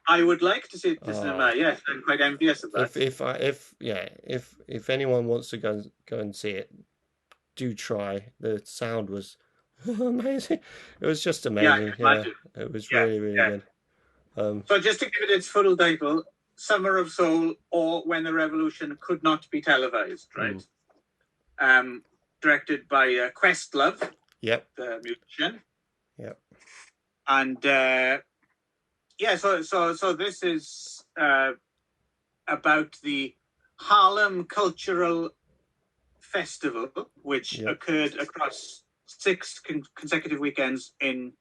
I would like to see it in the cinema. Yes, I'm quite envious of that. If anyone wants to go and see it, do try. The sound was amazing. It was just amazing. Yeah, it was really good. So just to give it its full title, Summer of Soul, or When the Revolution Could Not Be Televised, right? directed by Questlove, Yep. the musician. Yep. And so this is about the Harlem Cultural Festival, which occurred across 6 consecutive weekends in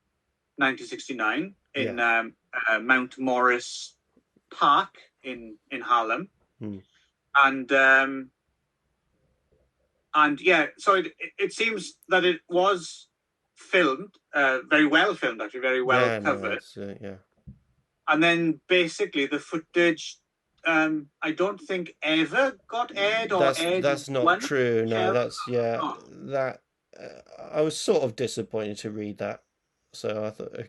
1969 in Mount Morris Park in Harlem. And so it seems that it was filmed, very well filmed, actually, very well covered. And then basically the footage, I don't think ever got aired or aired. That's not true. No, that's that. I was sort of disappointed to read that. So I thought,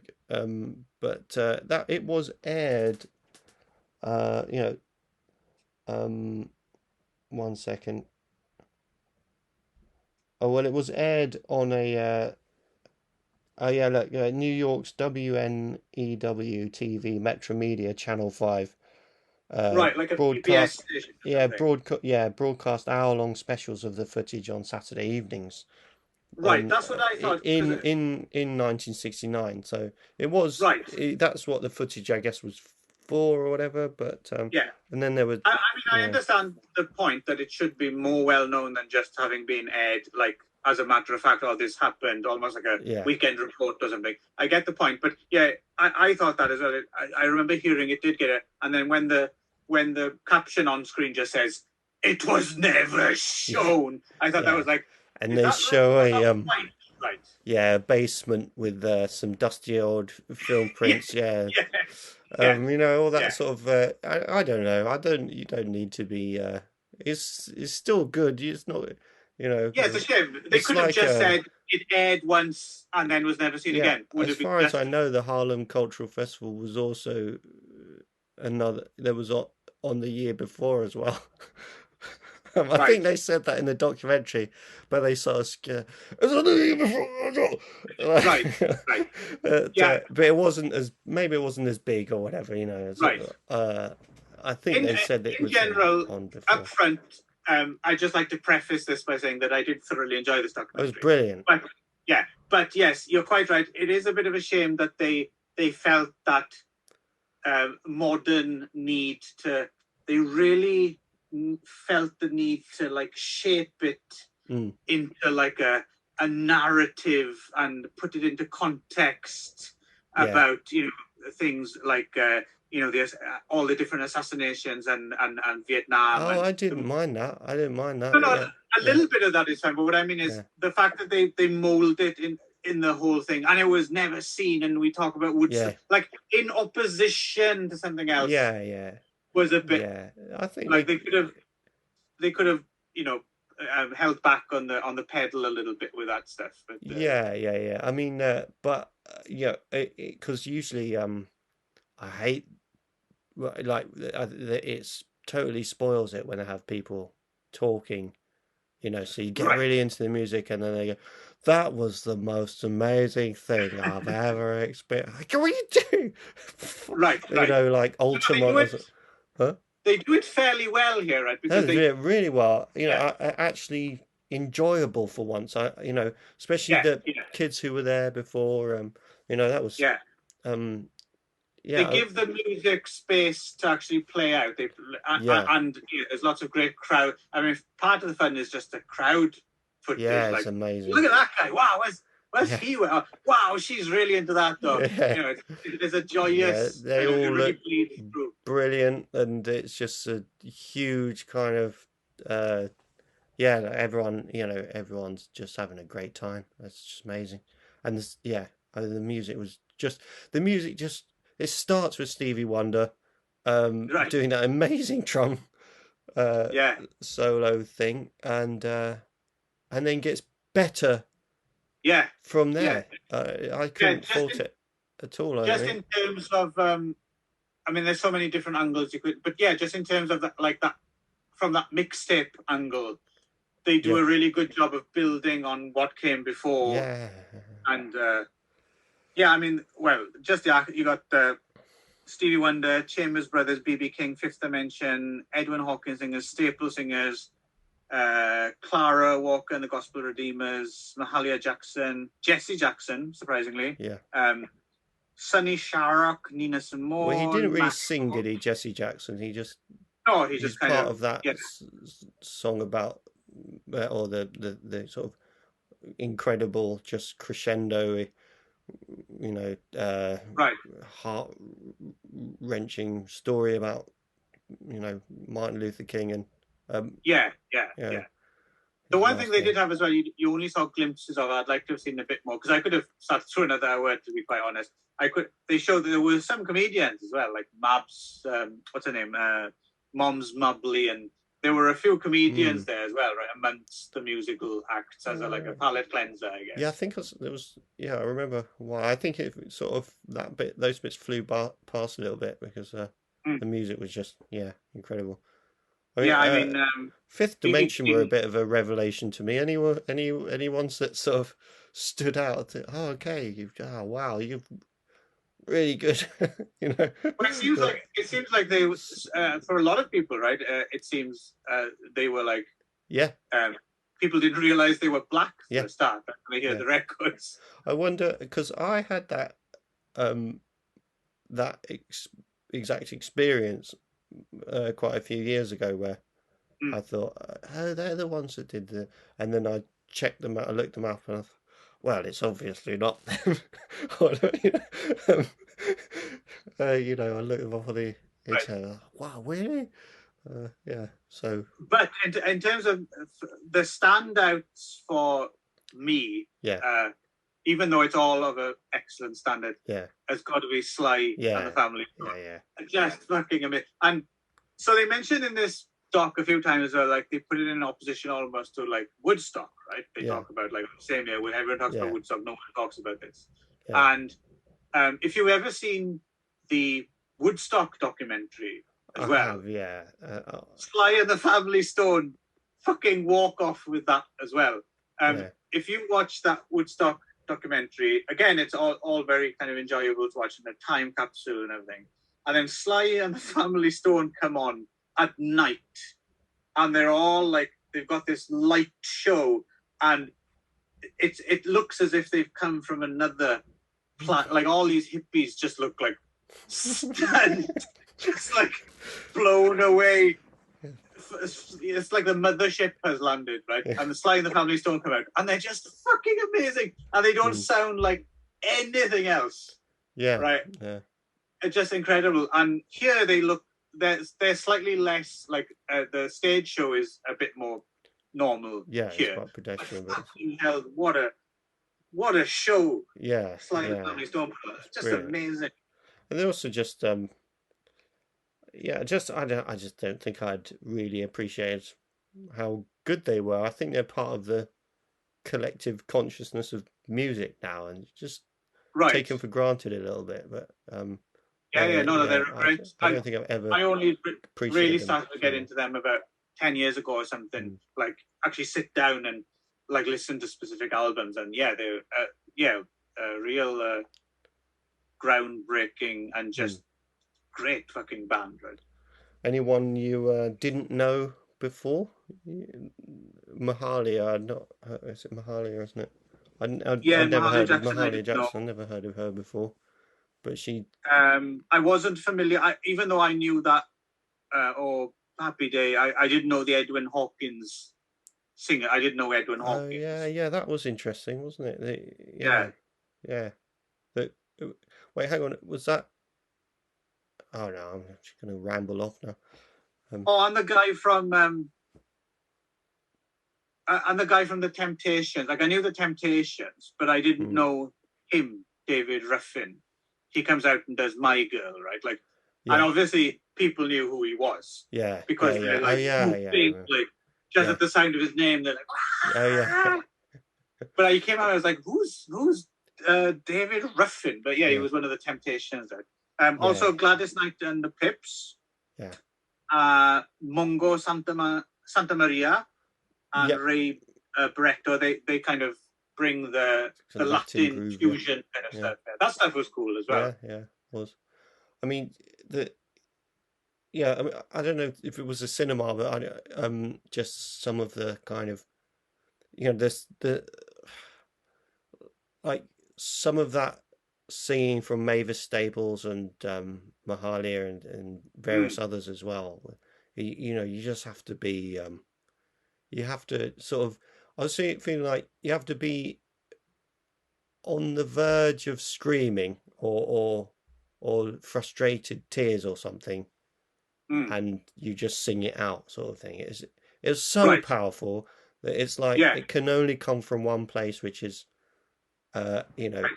but that it was aired. 1 second. Oh well, it was aired on a. Look, New York's WNEW TV Metro Media Channel 5. Right, like a broadcast station. Broadcast hour-long specials of the footage on Saturday evenings. Right, that's what I thought. In 1969, so it was right. That's what the footage, I guess, was for or whatever. But and then there was. I understand the point that it should be more well known than just having been aired, like as a matter of fact, this happened, almost like a weekend report or something. I get the point, but I thought that as well. I remember hearing it did get it, and then when the caption on screen just says "It was never shown," I thought that was like. And they show a basement with some dusty old film prints. all that sort of. I don't know. You don't need to be. It's still good. It's not. Yeah, it's a shame. They could have just said it aired once and then was never seen again. As far as I know, the Harlem Cultural Festival was also another. There was on the year before as well. I think they said that in the documentary, but they sort of scare. Right. But it wasn't as big or whatever, I think they said it was in general on before. Up front. I'd just like to preface this by saying that I did thoroughly enjoy this documentary. It was brilliant. But yes, you're quite right. It is a bit of a shame that they felt that modern need to. They really felt the need to like shape it into like a narrative and put it into context about things like all the different assassinations and Vietnam. I didn't mind that. No, a little bit of that is fine, but what I mean is the fact that they mold it in the whole thing, and it was never seen. And we talk about Woodstock like in opposition to something else. Was a bit. I think like they could have held back on the pedal a little bit with that stuff. But, I mean, because usually I hate it's totally spoils it when I have people talking, so you get really into the music and then they go, that was the most amazing thing I've ever experienced. Like, what are you doing? Like Ultima. They do it fairly well here, right? Because they do it really well. Actually enjoyable for once. Especially the kids who were there before. That was They give the music space to actually play out. And there's lots of great crowd. I mean, part of the fun is just the crowd footage. Yeah, it's amazing. Look at that guy! Wow, where's he? Wow, she's really into that though. There's a joyous. They all look brilliant, and it's just a huge kind of. Everyone, everyone's just having a great time. That's just amazing, and the music was just It starts with Stevie Wonder, doing that amazing drum, solo thing, and then gets better. From there, I couldn't fault it at all. In terms of, there's so many different angles you could, but just in terms of that from that mixtape angle, they do a really good job of building on what came before. And you got Stevie Wonder, Chambers Brothers, B.B. King, Fifth Dimension, Edwin Hawkins singers, staple singers, Clara Walker and the Gospel Redeemers, Mahalia Jackson, Jesse Jackson, surprisingly. Yeah. Sonny Sharrock, Nina Simone. Well, he didn't really sing, did he, Jesse Jackson? He just he's just part kind of that song about, or the sort of incredible, just crescendo, you know, heart-wrenching story about, you know, Martin Luther King and yeah. The one thing they did have as well, you only saw glimpses of. I'd like to have seen a bit more, because I could have sat through another hour, to be quite honest. They showed that there were some comedians as well, like Mabs, what's her name, Moms Mubley, and there were a few comedians there as well, right, amongst the musical acts as a palate cleanser, I guess. Yeah, I think it was. Yeah, I remember why. I think it sort of those bits flew past a little bit because the music was just incredible. I mean, Fifth Dimension were a bit of a revelation to me. Any ones that sort of stood out? Oh, okay, wow, you've really good. You know. But it seems like they for a lot of people, right? It seems they were like people didn't realize they were black at the start when they hear the records. I wonder, because I had that exact experience quite a few years ago where I thought, oh, they're the ones that did the, and then I checked them out, I looked them up, and I thought, well, it's obviously not them. You know, I looked them up on the internet. Wow, really? So. But in terms of the standouts for me, even though it's all of an excellent standard, has got to be Sly and the Family Stone. Just fucking amazing. And so they mentioned in this doc a few times as well, like they put it in opposition almost to like Woodstock, right? They talk about like the same year when everyone talks about Woodstock, no one talks about this. And if you've ever seen the Woodstock documentary as well, Sly and the Family Stone fucking walk off with that as well. If you watch that Woodstock documentary, again, it's all very kind of enjoyable to watch in a time capsule and everything. And then Sly and the Family Stone come on at night, and they're all like, they've got this light show, and it looks as if they've come from another planet. Like all these hippies just look like stunned, just like blown away. It's like the mothership has landed, right? And the Sly and the Family Stone come out, and they're just fucking amazing, and they don't sound like anything else. Right? It's just incredible. And here they look, they're slightly less like the stage show is a bit more normal. Here. It's quite pedestrian. But hell, what a show! Sly and the Family Stone, just amazing. And they also just I just don't think I'd really appreciate how good they were. I think they're part of the collective consciousness of music now, and just taken for granted a little bit. But they're great. I don't think I've ever. I only really started to get into them about 10 years ago or something. Like actually sit down and like listen to specific albums, and they're real groundbreaking and just great fucking band, right? Anyone you didn't know before? Mahalia, is it Mahalia, isn't it? I've never heard of Mahalia Jackson. I never heard of her before, but she. I wasn't familiar, even though I knew that. Happy Day. I didn't know the Edwin Hawkins singer. I didn't know Edwin Hawkins. Oh that was interesting, wasn't it? Wait, hang on. Was that? Oh no, I'm just going to ramble off now. And the guy from the Temptations. Like I knew the Temptations, but I didn't know him, David Ruffin. He comes out and does My Girl, right? Like, and obviously people knew who he was. Yeah. Because they're like, like just at the sound of his name, they're like, But he came out, I was like, who's David Ruffin? But he was one of the Temptations. Also Gladys Knight and the Pips. Mungo Santa Maria and Ray Barretto. They kind of bring the Latin fusion kind of stuff. That stuff was cool as well. Yeah, it was. I mean, yeah, I mean, I don't know if it was a cinema, but just some of the kind of, this the like some of that singing from Mavis Staples and Mahalia and Mm, various others as well. You just have to be, you have to sort of. I was feeling like you have to be on the verge of screaming or frustrated tears or something, mm. and you just sing it out, sort of thing. It's so Right. powerful that it's like Yeah. it can only come from one place, which is Right.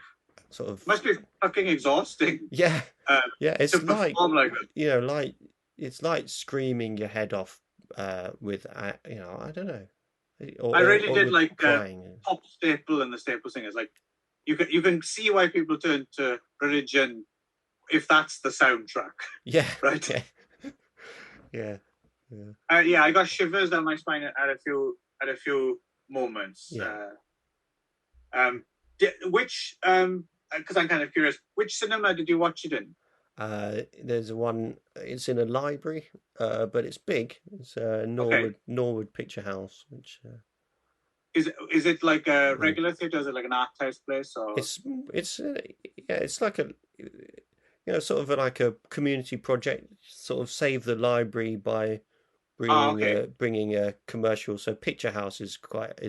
sort of, Must be fucking exhausting yeah, uh, yeah. to It's like, perform like that. like it's like screaming your head off with I don't know, I really or did with like crying. Pop Staple and the Staple Singers. Like you can see why people turn to religion if that's the soundtrack, Yeah, right? yeah, yeah, yeah, Yeah, I got shivers down my spine at a few moments. yeah. Um, which because I'm kind of curious, which cinema did you watch it in? There's one. It's in a library, but it's big. It's Okay, Norwood Picture House, which is it like a and regular theater? Is it like an art house place or? it's yeah, it's like a sort of like a community project, sort of save the library by Ah, okay, bringing a commercial. So Picture House is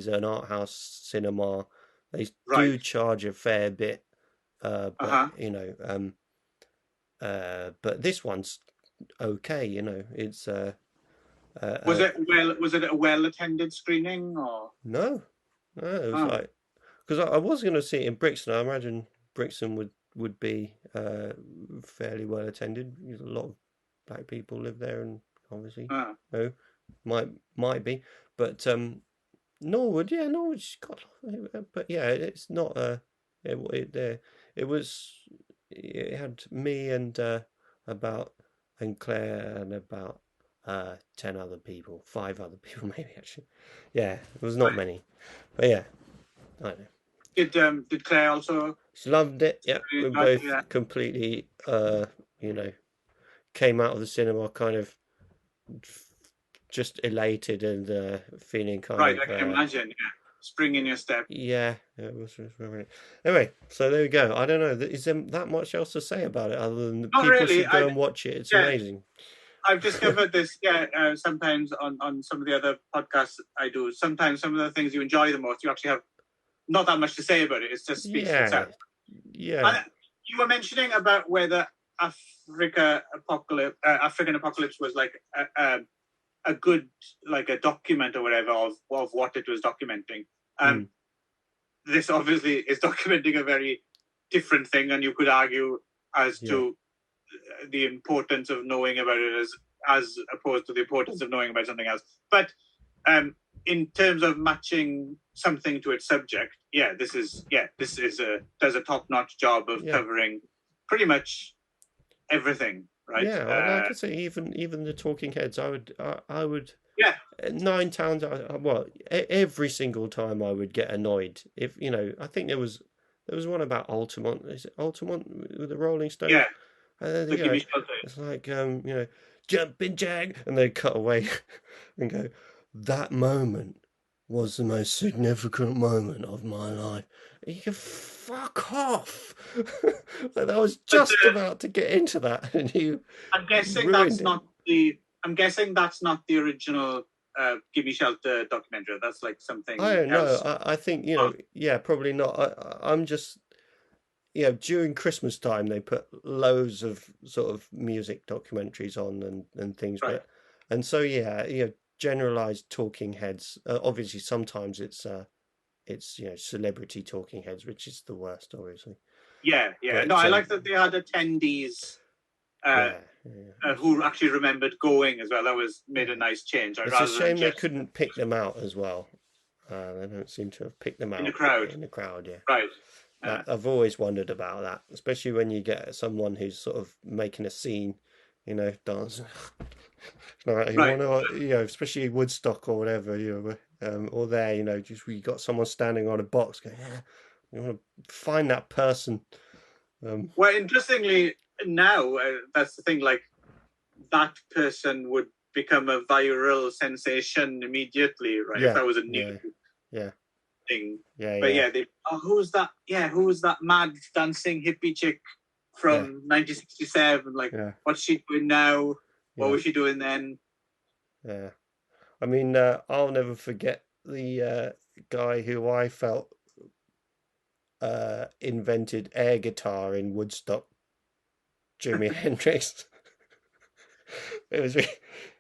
an art house cinema. They right. do charge a fair bit, Uh but huh. but this one's okay. It's Was uh, it Was it a well attended screening or? no, no, it was Oh, like, because I was going to see it in Brixton. I imagine Brixton would be fairly well attended. There's a lot of black people live there, and obviously, uh, no, might be, but Norwood, yeah, Norwood's got, but yeah, it's not it was, it had me and about and Claire and about 10 other people, 5 other people maybe actually. Yeah, it was not right. many, but yeah, I know. Did Claire also She loved it. Yeah, we enjoy? both Yeah. completely you know came out of the cinema kind of just elated and feeling kind Right, I of can imagine. Yeah, spring in your step. yeah, it was really. Anyway, so there we go. I don't know. Is there that much else to say about it other than that Not people really. should go and watch it? It's Yeah, amazing. I've discovered this. Yeah, sometimes on some of the other podcasts I do. Sometimes some of the things you enjoy the most, you actually have not that much to say about it. It just speaks for Yeah, itself. yeah, And you were mentioning about whether African apocalypse was like a good like a document or whatever of what it was documenting. Um, mm, this obviously is documenting a very different thing, and you could argue as yeah, to the importance of knowing about it as opposed to the importance of knowing about something else. But in terms of matching something to its subject, this is does a top notch job of yeah. covering pretty much everything, right? Yeah, like I say, even the Talking Heads, I would Yeah, 9 times, well, every single time I would get annoyed if I think there was one about Altamont. Is it Altamont with the Rolling yeah. Stones? And then So give me shelter. it's like jumping jack, and they cut away and go, that moment was the most significant moment of my life. And you can fuck off. Like, I was But just about to get into that, and you I'm guessing ruined that's it. not the. I'm guessing that's not the original "Give Me Shelter" documentary. That's like I something don't know. else. I think Oh, yeah, probably not. I'm just during Christmas time they put loads of sort of music documentaries on and things, right. and so yeah, generalized talking heads. Obviously, sometimes it's celebrity talking heads, which is the worst, obviously. Yeah, yeah. No, But I like that they had attendees yeah, yeah. who actually remembered going as well. That was made a nice change, It's a rather than shame they just couldn't pick them out as well. They don't seem to have picked them in the out crowd. in the crowd. Yeah. Right. I've always wondered about that, especially when you get someone who's sort of making a scene, dancing. You Right. want to, especially Woodstock or whatever, or there, just you got someone standing on a box going, yeah, you want to find that person. Well, interestingly, now that's the thing. Like that person would become a viral sensation immediately, right? If that was a new thing. But who's that? Yeah, who was that mad dancing hippie chick from 1967? Like, what's she doing now? What was she doing then? Yeah, I mean, I'll never forget the guy who I felt invented air guitar in Woodstock, Jimi Hendrix. It was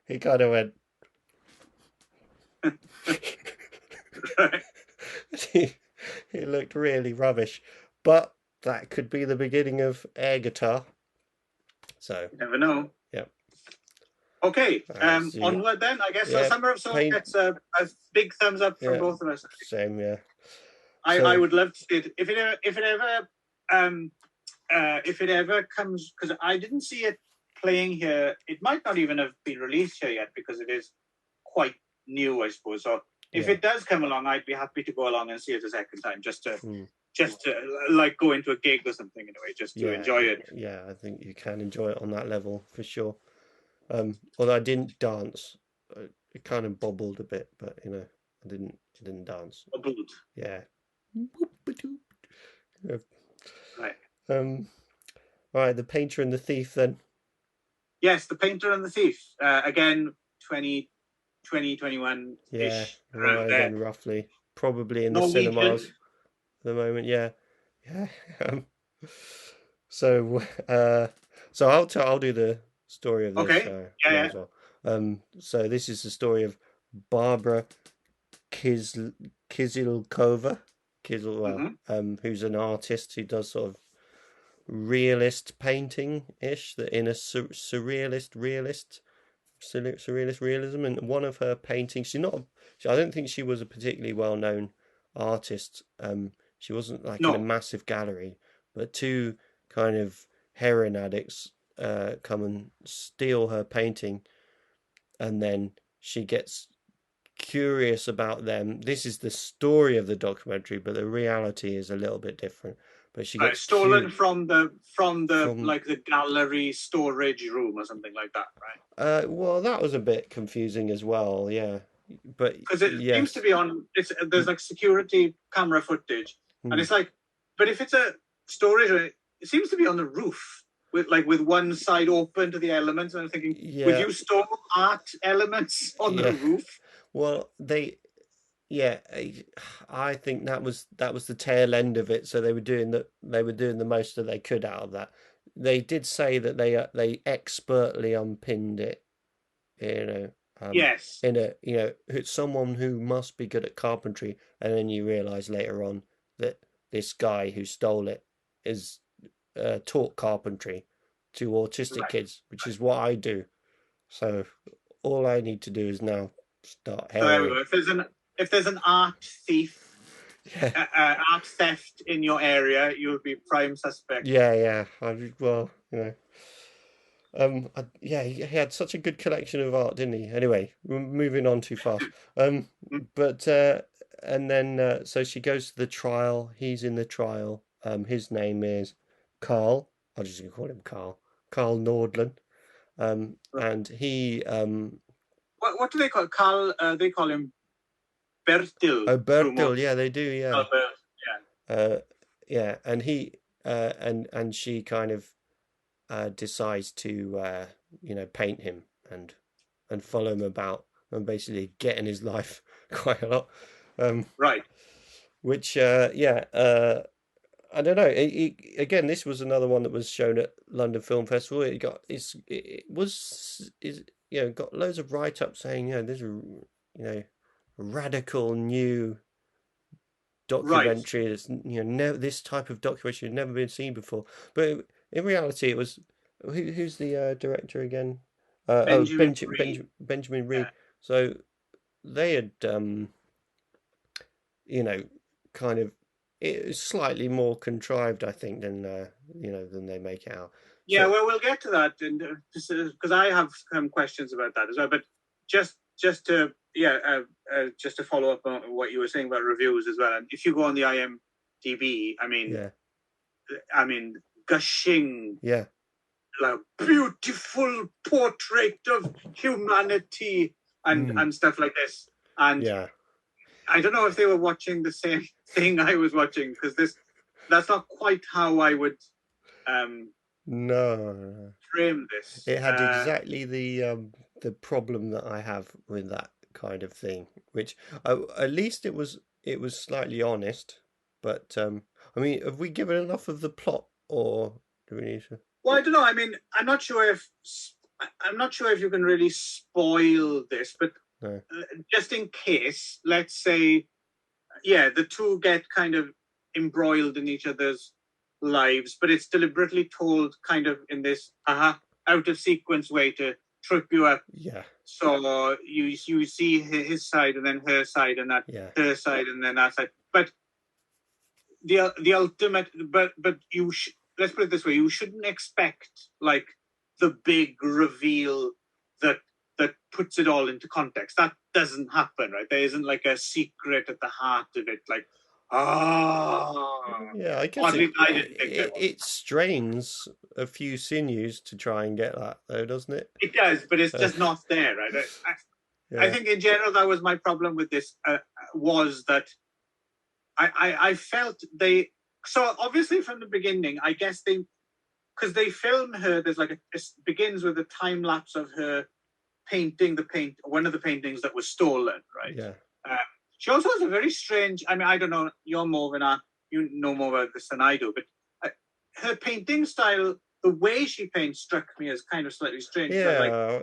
he kind of went. he looked really rubbish, but that could be the beginning of air guitar. So you never know. Yeah. Okay. Onward then. I guess Summer of Soul gets a big thumbs up from both of us. Same. Yeah. I would love to see it if it ever comes, because I didn't see it playing here. It might not even have been released here yet because it is quite new, I suppose. So if it does come along, I'd be happy to go along and see it a second time, just to like go into a gig or something in a way, just to enjoy it. Yeah, I think you can enjoy it on that level for sure. Although I didn't dance, it kind of bobbled a bit, but I didn't dance. Bobbled. Yeah. Right. Right, The Painter and the Thief then. Yes, The Painter and the Thief. Again, 2021-ish. Yeah, right then, roughly. Probably in the cinemas at the moment, yeah. So I'll do the story of this. As well. So this is the story of Barbara Kizilkova, who's an artist who does sort of realist painting-ish, in a surrealist realism. And one of her paintings, I don't think she was a particularly well-known artist. She wasn't in a massive gallery, but two kind of heroin addicts come and steal her painting, and then she gets curious about them. This is the story of the documentary, but the reality is a little bit different. But she gets stolen from the like the gallery storage room or something like that, right? Well, that was a bit confusing as well, yeah. But because it seems to be on. There's like security camera footage, and it's like, but if it's a storage, it seems to be on the roof with one side open to the elements. And I'm thinking, would you store art elements on the roof? Well, I think that was the tail end of it. So they were doing the most that they could out of that. They did say that they expertly unpinned it, yes. It's someone who must be good at carpentry, and then you realise later on that this guy who stole it is taught carpentry to autistic kids, which is what I do. So all I need to do is now start there we go. If there's an art thief, art theft in your area, you would be prime suspect. He had such a good collection of art, didn't he? Anyway, we're moving on too fast. And then so she goes to the trial. He's in the trial. His name is Carl. I'm just gonna call him Carl. Carl Nordland. And he what do they call Carl? They call him Bertil. Oh, Bertil, yeah, they do, yeah. Yeah. And he and she kind of decides to paint him and follow him about and basically get in his life quite a lot. Right. Which I don't know. Again, this was another one that was shown at London Film Festival. It got loads of write-ups saying, this is a radical new documentary. Right. That's this type of documentary had never been seen before. But in reality, it was who's the director again? Benjamin Reed. Yeah. So they had kind of. It's slightly more contrived, I think, than they make it out. Yeah, so, well, we'll get to that, because I have some questions about that as well. But just to follow up on what you were saying about reviews as well. And if you go on the IMDb, I mean, gushing, like beautiful portrait of humanity and stuff like this. And Yeah. I don't know if they were watching the same thing I was watching, because that's not quite how I would No. frame this. It had exactly the problem that I have with that kind of thing, which at least it was slightly honest. But I mean, have we given enough of the plot, or do we need to? Well, I don't know. I mean, I'm not sure if you can really spoil this, but No. just in case, let's say, yeah, the two get kind of embroiled in each other's lives, but it's deliberately told kind of in this out of sequence way to trip you up. Yeah. So you see his side and then her side and that her side and then that side. But the ultimate, but you let's put it this way: you shouldn't expect like the big reveal that puts it all into context. That doesn't happen, right? There isn't like a secret at the heart of it, like yeah, I guess I didn't think it strains a few sinews to try and get that, though, doesn't it? It does, but it's just not there, right? I think in general that was my problem with this. Was that I felt they, so obviously from the beginning, I guess because they film her, there's like it begins with a time lapse of her painting one of the paintings that was stolen, right? Yeah. She also has a very strange, I mean, I don't know, you know more about this than I do, but her painting style, the way she paints struck me as kind of slightly strange. Yeah,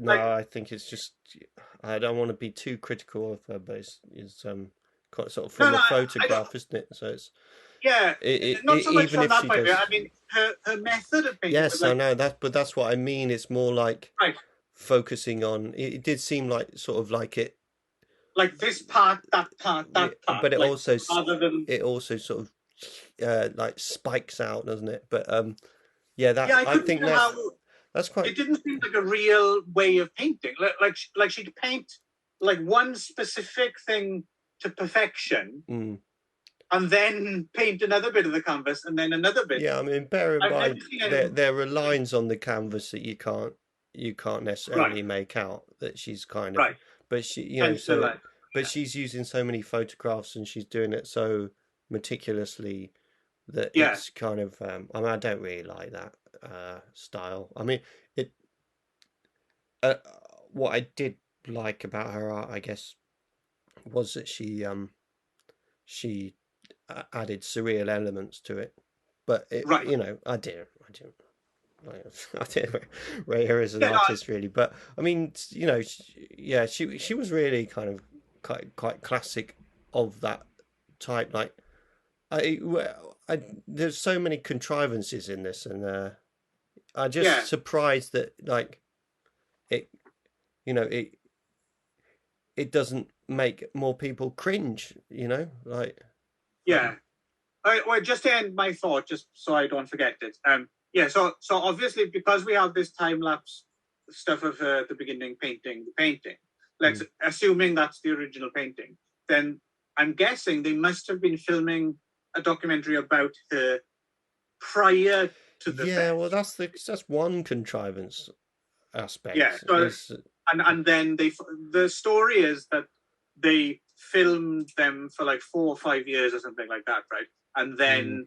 I think it's just, I don't want to be too critical of her, but it's quite sort of from a photograph, isn't it? So it's not so much even from if that she point. does. I mean, her method of painting. Yes, I know that, but that's what I mean. It's more like focusing on. It did seem like sort of like it, like this part, that part, that part. But it like, also it also sort of like spikes out, doesn't it? But I think that's quite. It didn't seem like a real way of painting. Like she'd paint like one specific thing to perfection, and then paint another bit of the canvas, and then another bit. Yeah, I mean, bear in mind there are lines on the canvas that you can't necessarily make out that she's kind of. But she, but she's using so many photographs and she's doing it so meticulously that it's kind of. I mean, I don't really like that style. I mean, what I did like about her art, I guess, was that she added surreal elements to it. But I didn't rate her as an artist really, but I mean, she was really kind of quite classic of that type. Like, there's so many contrivances in this, and I'm just surprised that like it doesn't make more people cringe. Like well, just to end my thought, just so I don't forget it. So obviously, because we have this time lapse stuff of her at the beginning painting the painting, let's assuming that's the original painting, then I'm guessing they must have been filming a documentary about her prior to the theft. Well, that's one contrivance aspect. And then the story is that they filmed them for like 4 or 5 years or something like that, right? And then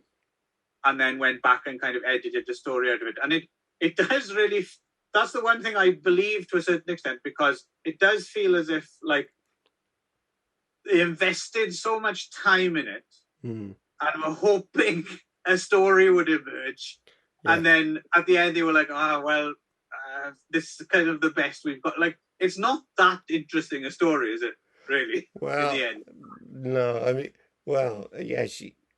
went back and kind of edited the story out of it. And it does really, that's the one thing I believe to a certain extent, because it does feel as if like they invested so much time in it and were hoping a story would emerge. And then at the end they were like, this is kind of the best we've got. Like, it's not that interesting a story, is it, really? Well, in the end? No, I mean, well, yeah,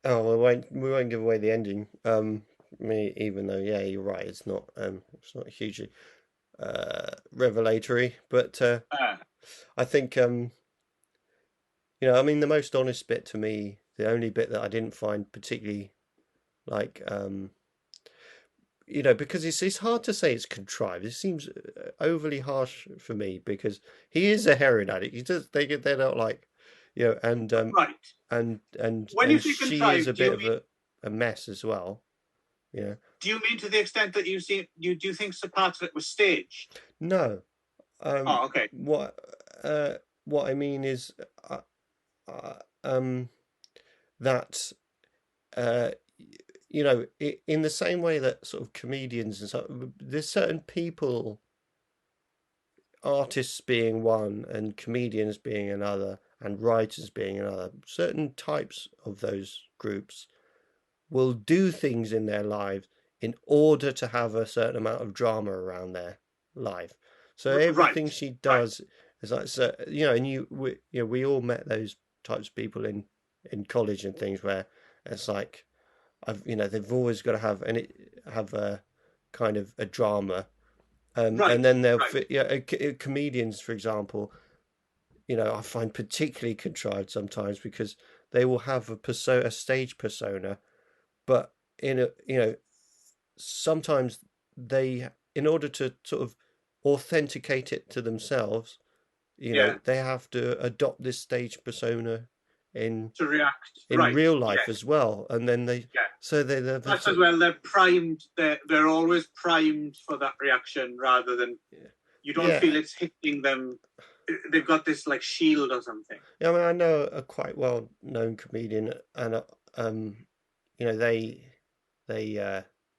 we won't give away the ending. Even though, you're right, it's not hugely revelatory, but I think I mean, the most honest bit to me, the only bit that I didn't find particularly like because it's hard to say it's contrived. It seems overly harsh for me, because he is a heroin addict. They're not like, and right. And when you she is a bit of a mess as well. Yeah. Do you mean to the extent that you do you think so parts of it was staged? No. Oh, okay. What I mean is, uh, uh, that uh, in the same way that sort of comedians and so there's certain people, artists being one, and comedians being another, and writers being another. Certain types of those groups will do things in their lives in order to have a certain amount of drama around their life. So Right. everything she does is like, so and we all met those types of people in college and things where it's like they've always got to have a kind of a drama, Right. and then they'll Right. comedians, for example, I find particularly contrived sometimes because they will have a stage persona, but in a sometimes they, in order to sort of authenticate it to themselves, Yeah. they have to adopt this stage persona in To react. in Right. real life Yes. as well, and then Yeah. they're That's as well. They're primed. They're always primed for that reaction rather than you don't yeah. feel it's hitting them. They've got this like shield or something. Yeah, I mean, I know a quite well-known comedian, and they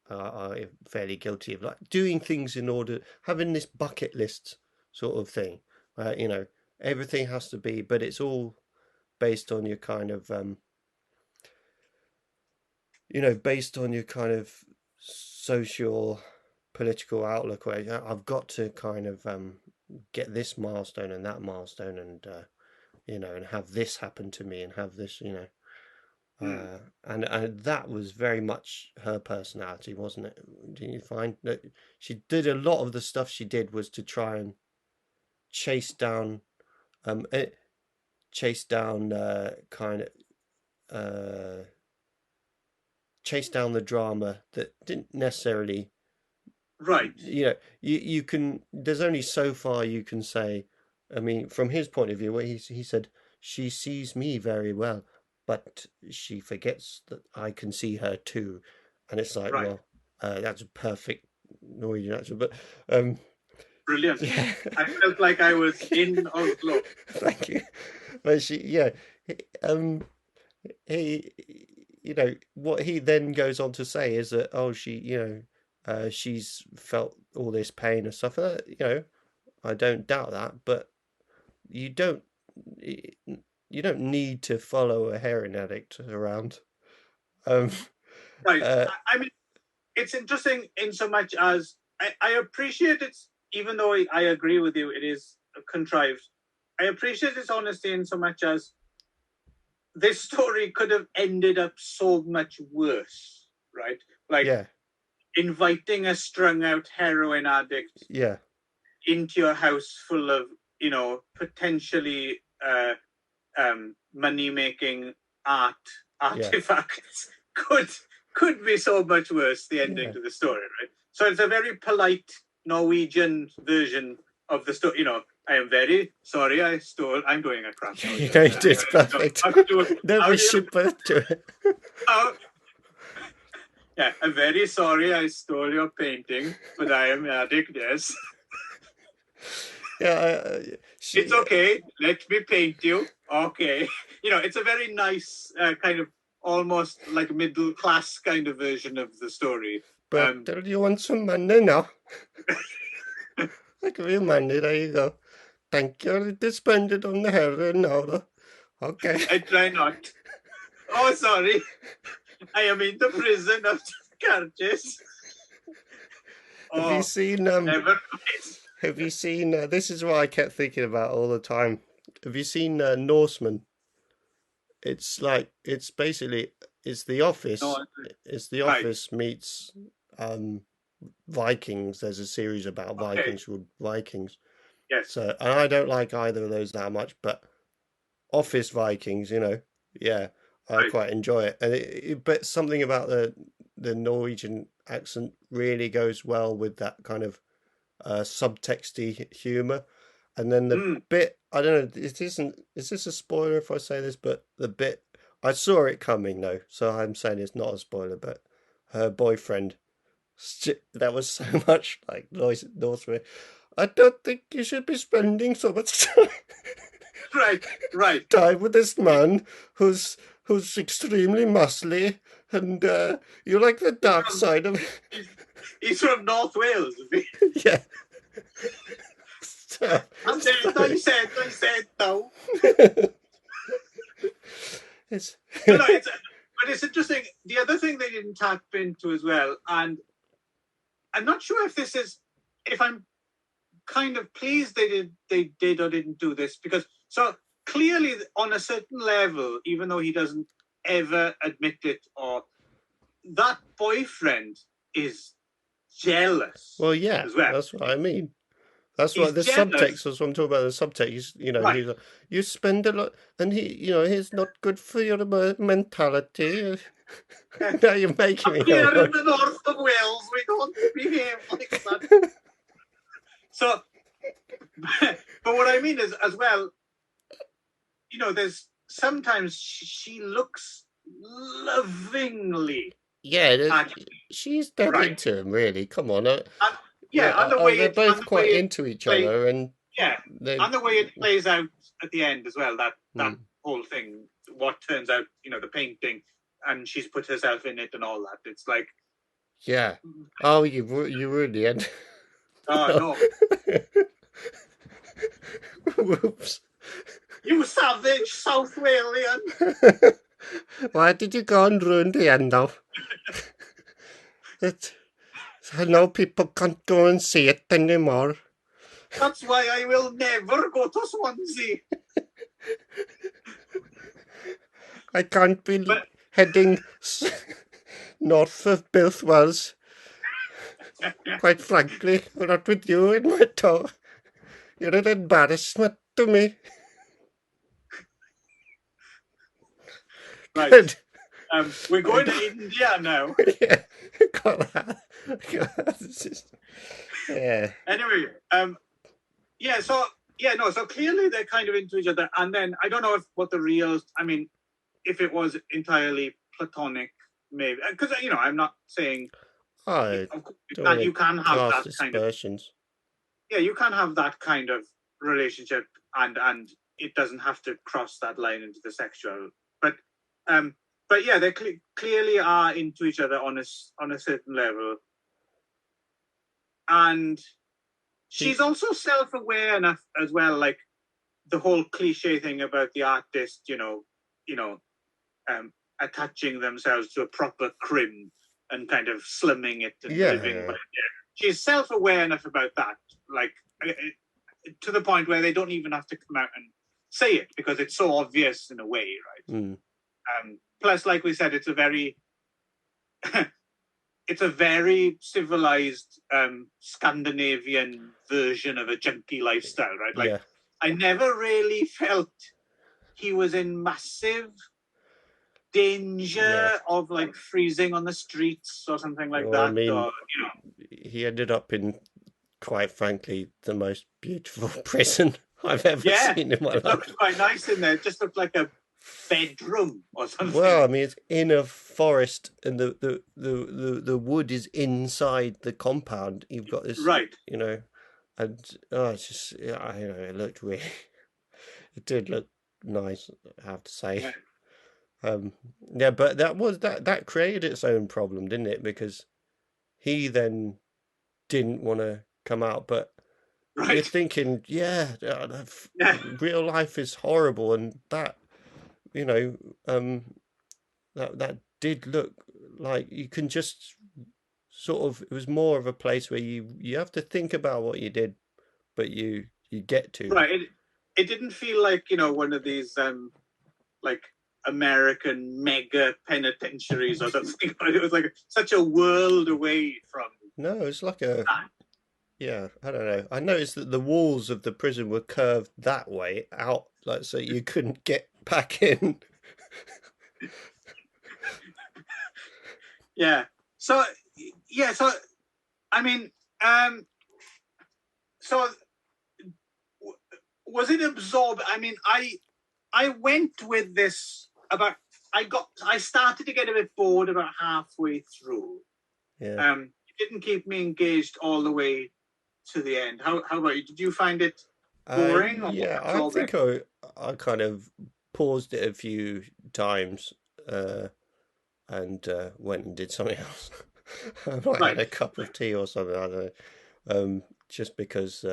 are fairly guilty of like doing things in order, having this bucket list sort of thing. Everything has to be, but it's all based on your kind of based on your kind of social political outlook. Where I've got to kind of get this milestone and that milestone, and have this happen to me and have this, and that was very much her personality, wasn't it? Didn't you find that she did a lot of the stuff she did was to try and chase down, um, eh, kind of chase down the drama that didn't necessarily. Right. You can. There's only so far you can say. I mean, from his point of view, where he said she sees me very well, but she forgets that I can see her too, and it's like, Right. well, that's a perfect Norwegian accent, but Brilliant. yeah. I felt like I was in Oslo. Thank you. But um, he, what he then goes on to say is that, oh, she's felt all this pain and stuff. I don't doubt that, but you don't you don't need to follow a heroin addict around. Right. Uh, I mean, it's interesting in so much as I appreciate it, even though I agree with you, it is contrived. I appreciate its honesty in so much as this story could have ended up so much worse, right? Like yeah, inviting a strung out heroin addict yeah, into your house full of, potentially money making artifacts could be so much worse, the ending yeah. to the story, right? So it's a very polite Norwegian version of the story. I am very sorry I stole. I'm doing a crap. You did perfect. Never should put to it. Yeah, I'm very sorry I stole your painting, but I am addict, yes. Yeah, it's okay. Let me paint you. Okay. It's a very nice kind of almost like middle class kind of version of the story. But do you want some money now? I give you money. There you go. Thank you. To spend it on the heroin now, though. Okay. I try not. Oh, sorry. I am in the prison of Carches. Have you seen? Never. Have you seen? This is what I kept thinking about all the time. Have you seen Norseman? It's basically it's The Office. No, it's The Office meets Vikings. There's a series about Vikings called Vikings. Yes. So, and I don't like either of those that much, but Office Vikings, I quite enjoy it. And but something about the Norwegian accent really goes well with that kind of subtexty humor. And then the bit, I don't know, is this a spoiler if I say this, but the bit, I saw it coming though, so I'm saying it's not a spoiler, but her boyfriend. That was so much like Northway. I don't think you should be spending so much time Right. time with this man who's extremely muscly, and you like the dark side of He's from North Wales. yeah. So, I said no. it's But it's interesting. The other thing they didn't tap into as well, and I'm not sure if I'm kind of pleased they did or didn't do this, because so clearly on a certain level, even though he doesn't ever admit it, or that boyfriend is jealous. well, yeah, as well. that's what I mean. That's He's what the jealous. subtext. That's what I'm talking about. The subtext. He's like, you spend a lot, and he's not good for your mentality. Now you're making me. Here in the north of Wales, we don't behave like that. So, but what I mean is, as well, there's sometimes she looks lovingly. Yeah, she's dead into him. Really, come on. And the way they're both quite into each other, and and the way it plays out at the end as well. That whole thing, what turns out, the painting, and she's put herself in it and all that. It's like, yeah. Oh, you ruined the end. Oh no! Whoops! You savage South Walian! Why did you go and ruin the end now? I know people can't go and see it anymore. That's why I will never go to Swansea. I can't be heading north of Billthwells. Quite frankly, not with you in my tow. You're an embarrassment to me. Right. Good. We're going to India now. Yeah, got that. Yeah. Anyway, so clearly they're kind of into each other, and then I don't know if it was entirely platonic, maybe, because I'm not saying that you can have that kind of. Yeah, you can have that kind of relationship, and it doesn't have to cross that line into the sexual. But yeah, they clearly are into each other on a certain level, and she's also self-aware enough as well, like the whole cliche thing about the artist, attaching themselves to a proper crim and kind of slumming it and living. But, she's self-aware enough about that, like to the point where they don't even have to come out and say it because it's so obvious in a way, right? Plus, like we said, it's a very civilized Scandinavian version of a junkie lifestyle, right? Like, I never really felt he was in massive danger of like freezing on the streets or something like that. I mean, he ended up in, quite frankly, the most beautiful prison I've ever seen in my life. It looked quite nice in there. It just looked like a bedroom or something. Well, I mean, it's in a forest, and the wood is inside the compound. You've got this, and it's just, it looked really, it did look nice, I have to say. But that created its own problem, didn't it? Because he then didn't want to come out, but you're thinking, real life is horrible, and that. That did look like you can just sort of. It was more of a place where you have to think about what you did, but you get to. Right. It didn't feel like one of these like American mega penitentiaries or something. It was like such a world away from. No, it's like a. Yeah, I don't know. I noticed that the walls of the prison were curved that way out, like so you couldn't get back in. So I mean, so was it absorbed? I mean, I went with this about I started to get a bit bored about halfway through. Yeah. It didn't keep me engaged all the way to the end. How about you? Did you find it boring? Yeah, I think I kind of paused it a few times and went and did something else. I might had Right. a cup of tea or something. I don't know. Just because,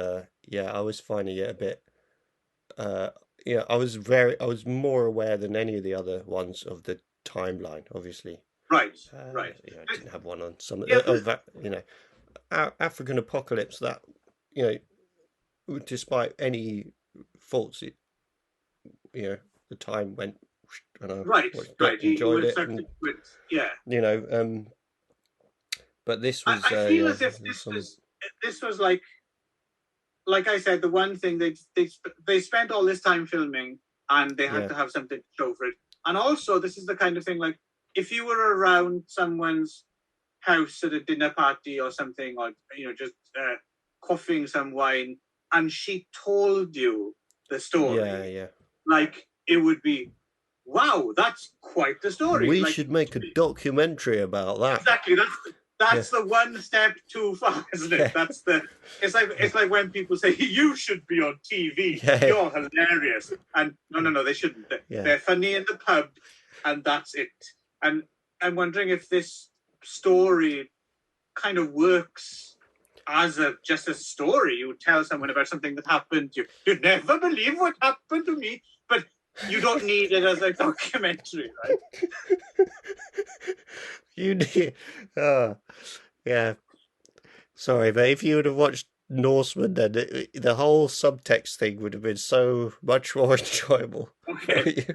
yeah, I was finding it a bit. Yeah, I was more aware than any of the other ones of the timeline. Obviously, Right. you know, I didn't have one on some Yeah, of that. You know, African apocalypse. That, you know, despite any faults, you know, the time went, and I right. You enjoyed were it, sucked and into it. Yeah. you know, but this was, I feel yeah, as if some, this was like I said, the one thing they spent all this time filming, and they had yeah, to have something to show for it. And also, this is the kind of thing like if you were around someone's house at a dinner party or something, or just quaffing some wine, and she told you the yeah, story, yeah. like it would be, wow, that's quite the story. We Like should make a documentary about that. exactly, that's Yeah. the one step too far, isn't it? Yeah. That's the. It's like when people say you should be on TV. Yeah. You're hilarious, and no, they shouldn't. Yeah. They're funny in the pub, and that's it. And I'm wondering if this story kind of works as just a story. You tell someone about something that happened. You'd never believe what happened to me, but you don't need it as a documentary, right? You need, yeah. Sorry, but if you would have watched Norseman, then the whole subtext thing would have been so much more enjoyable. Okay.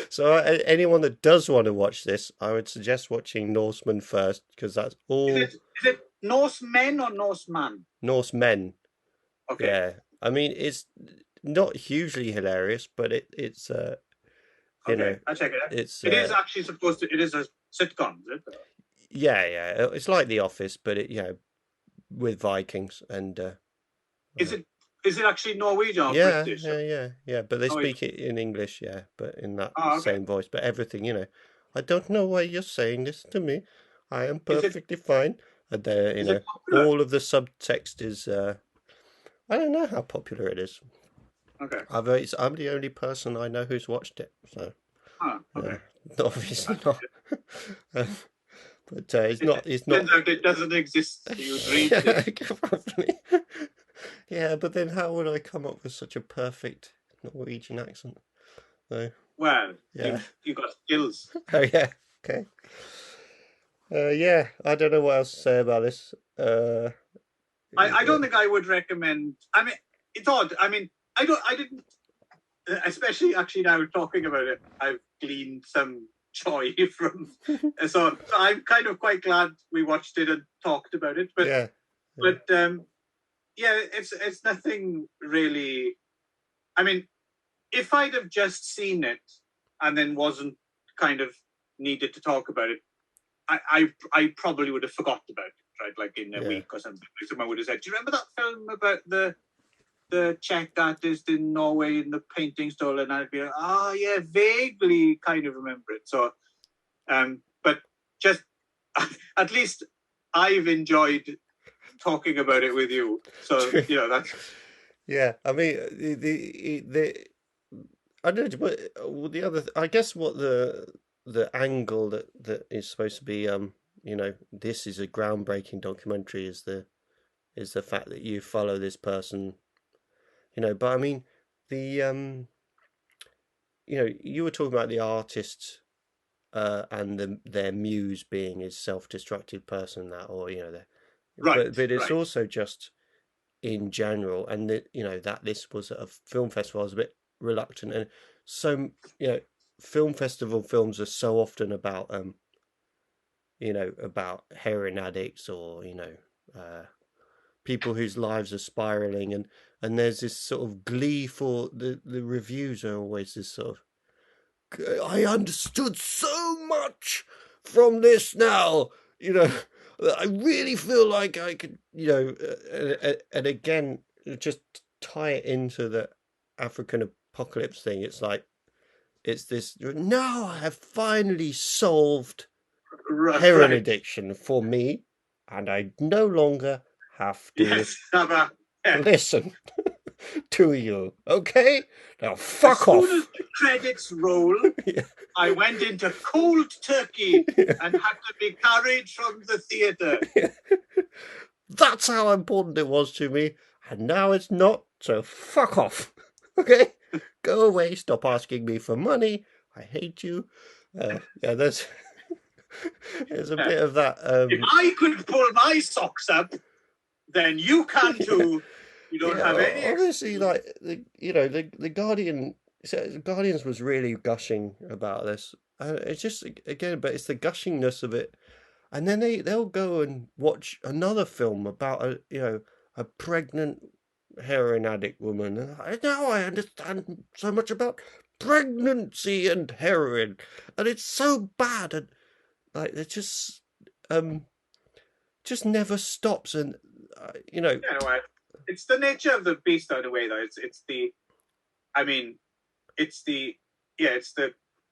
So anyone that does want to watch this, I would suggest watching Norseman first, because that's all. Is it Norsemen or Norseman? Norsemen. Okay. Yeah, I mean it's not hugely hilarious, but it's you know, I'll check it out. it is actually supposed to. It is a sitcom, is it? Yeah, it's like The Office, but with Vikings and is it actually Norwegian or yeah, British? yeah, but they Norwegian. speak it in English, yeah, but in that okay. same voice, but everything, I don't know why you're saying this to me. I am perfectly fine. And all of the subtext is I don't know how popular it is. Okay. I'm the only person I know who's watched it, so okay. Obviously not. But it's not. Turns out it doesn't exist. You dreamed it. Probably. Yeah, but then how would I come up with such a perfect Norwegian accent? No. Well, yeah, you got skills. Oh yeah, okay. Yeah, I don't know what else to say about this. I don't think I would recommend. I mean, it's odd. I mean, I didn't. Especially actually now talking about it, I've gleaned some joy from. So I'm kind of quite glad we watched it and talked about it. But it's nothing really. I mean, if I'd have just seen it and then wasn't kind of needed to talk about it, I probably would have forgot about it, right? Like in a week or something. Someone would have said, "Do you remember that film about the Czech artist in Norway in the painting stall?" And I'd be like, "Oh yeah, vaguely kind of remember it." So, but just at least I've enjoyed talking about it with you. So that's. Yeah, I mean the I don't know, but the other I guess what the angle that is supposed to be this is a groundbreaking documentary is the fact that you follow this person, but I mean the you were talking about the artist and their muse being a self-destructive person right, but it's also just in general, and that this was at a film festival. I was a bit reluctant, and so film festival films are so often about about heroin addicts or people whose lives are spiraling, and there's this sort of glee for the reviews are always this sort of, I understood so much from this now, I really feel like I could, and again, just tie it into the African apocalypse thing. It's like it's this. Now I have finally solved Right, heroin right. addiction for me, and I no longer have to Yes, yeah. listen to you. Okay, now As fuck soon as off. the credits roll, Yeah. I went into cold turkey Yeah. and had to be carried from the theatre. That's how important it was to me, and now it's not. So fuck off. Okay, go away. Stop asking me for money. I hate you. Yeah, there's a Yeah. bit of that. If I could pull my socks up, then you can too. You don't have any honestly, excuse. like the Guardian. So Guardians was really gushing about this. It's just again, but it's the gushingness of it, and then they'll go and watch another film about a pregnant heroin addict woman. And now I understand so much about pregnancy and heroin, and it's so bad, and like it just never stops, and Yeah, well, it's the nature of the beast in a way, though. I mean, it's the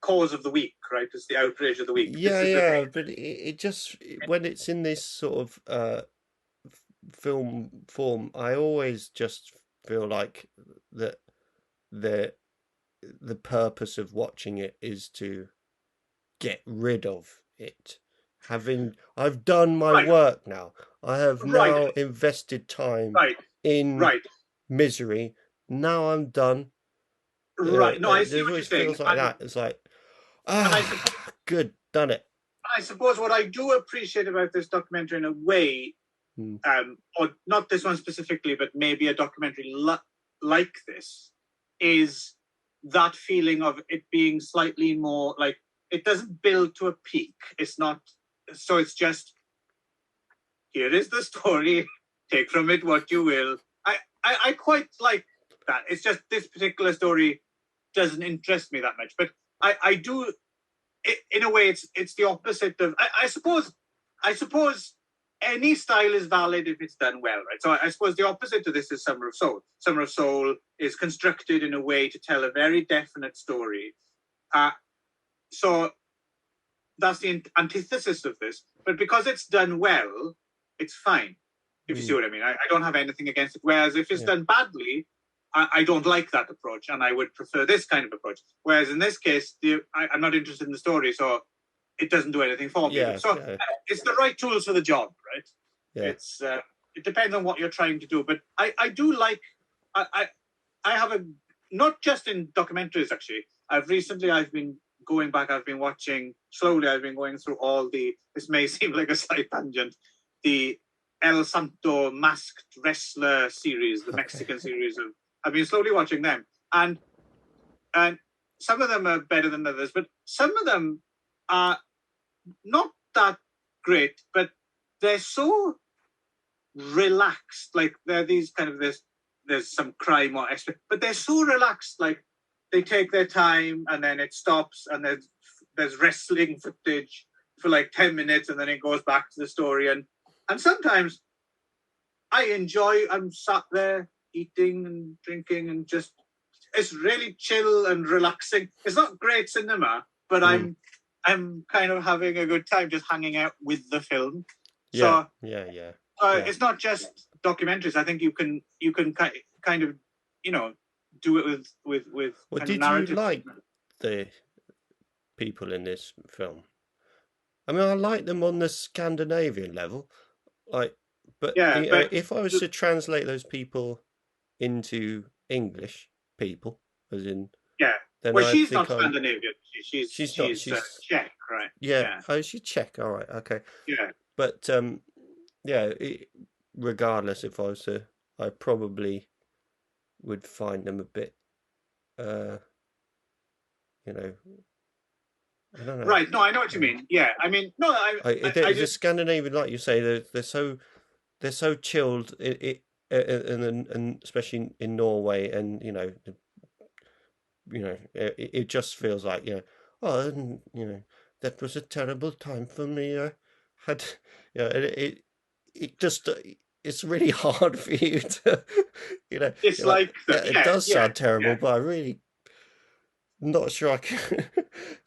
cause of the week, right? It's the outrage of the week. yeah, This is yeah, the but it just when it's in this sort of film form, I always just feel like that the the purpose of watching it is to get rid of it. I've done my right, work now. I have right, now invested time right, in right, misery. Now I'm done. right. No, I see It what you're always saying, feels like that. It's like, and I suppose, good, done it. what I do appreciate about this documentary in a way, or not this one specifically, but maybe a documentary like this, is that feeling of it being slightly more like it doesn't build to a peak. It's not. So it's just, here is the story. Take from it what you will. I quite like that. It's just this particular story doesn't interest me that much, but I do. In a way, it's the opposite of. I suppose any style is valid if it's done well, right? So I suppose the opposite to this is Summer of Soul. Summer of Soul is constructed in a way to tell a very definite story. So that's the antithesis of this. But because it's done well, it's fine. If you see what I mean. I don't have anything against it. Whereas if it's done badly, I don't like that approach, and I would prefer this kind of approach. Whereas in this case, I'm not interested in the story, so it doesn't do anything for me. Yeah, So yeah. it's the right tools for the job, right? Yeah. It's it depends on what you're trying to do. But I do like I have a not just in documentaries actually. I've been going back. I've been watching slowly. I've been going through all the. This may seem like a slight tangent. The El Santo Masked Wrestler series, the Mexican series of. I've been slowly watching them, and some of them are better than others, but some of them are not that great. But they're so relaxed, like they're these kind of there's some crime or extra, but they're so relaxed, like they take their time and then it stops and there's wrestling footage for like 10 minutes and then it goes back to the story, and sometimes I'm sat there eating and drinking and just it's really chill and relaxing. It's not great cinema, but I'm kind of having a good time just hanging out with the film. Yeah, So yeah. it's not just documentaries. I think you can kind of do it with Well, kind did of narrative. you like the people in this film? I mean, I like them on the Scandinavian level, like, but if I was to translate those people into English people, as in then well, I she's think not Scandinavian. She's Czech, right? Yeah. Oh, she's Czech. All right. Okay. Yeah. But regardless, if I was to, I probably would find them a bit, I don't know. Right. No, I know what you mean. Yeah. I mean, no, the Scandinavian, like you say, they're so chilled. And especially in Norway, and it just feels like that was a terrible time for me. I had it just it's really hard for you to it's like it does sound terrible, but I really not sure I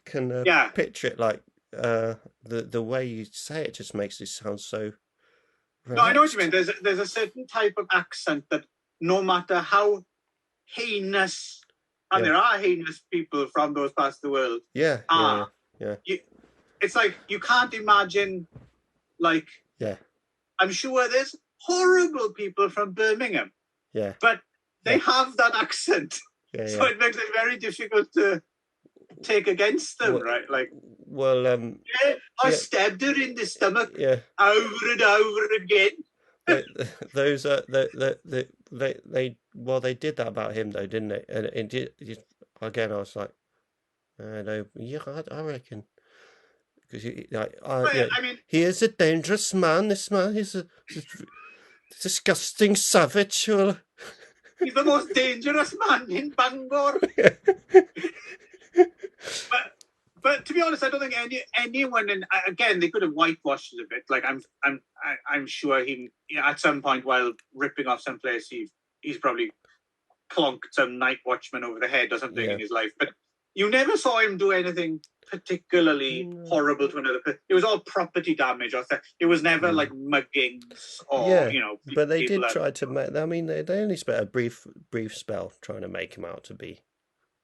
can Yeah. picture it. Like the way you say it just makes it sound so No, I know what you mean. relaxed. There's a certain type of accent that no matter how heinous, and Yeah. there are heinous people from those parts of the world, Yeah, are yeah, it's like you can't imagine. Like, yeah, I'm sure there's horrible people from Birmingham, yeah, but they yeah, have that accent, yeah, so yeah. it makes it very difficult to take against them, Well, right? Like, well, yeah, I yeah, stabbed her in the stomach yeah. over and over again. Those they did that about him though, didn't they? And again. I was like, I know, yeah, I reckon because But, yeah, I mean, he is a dangerous man. This man, he's a disgusting savage. Well, he's the most dangerous man in Bangor. But to be honest, I don't think anyone. And again, they could have whitewashed it a bit. Like I'm sure he at some point while ripping off some place, he's probably clonked some night watchman over the head or something in his life. But you never saw him do anything particularly horrible to another person. It was all property damage or theft. It was never like muggings or but they did try to make. I mean, they only spent a brief spell trying to make him out to be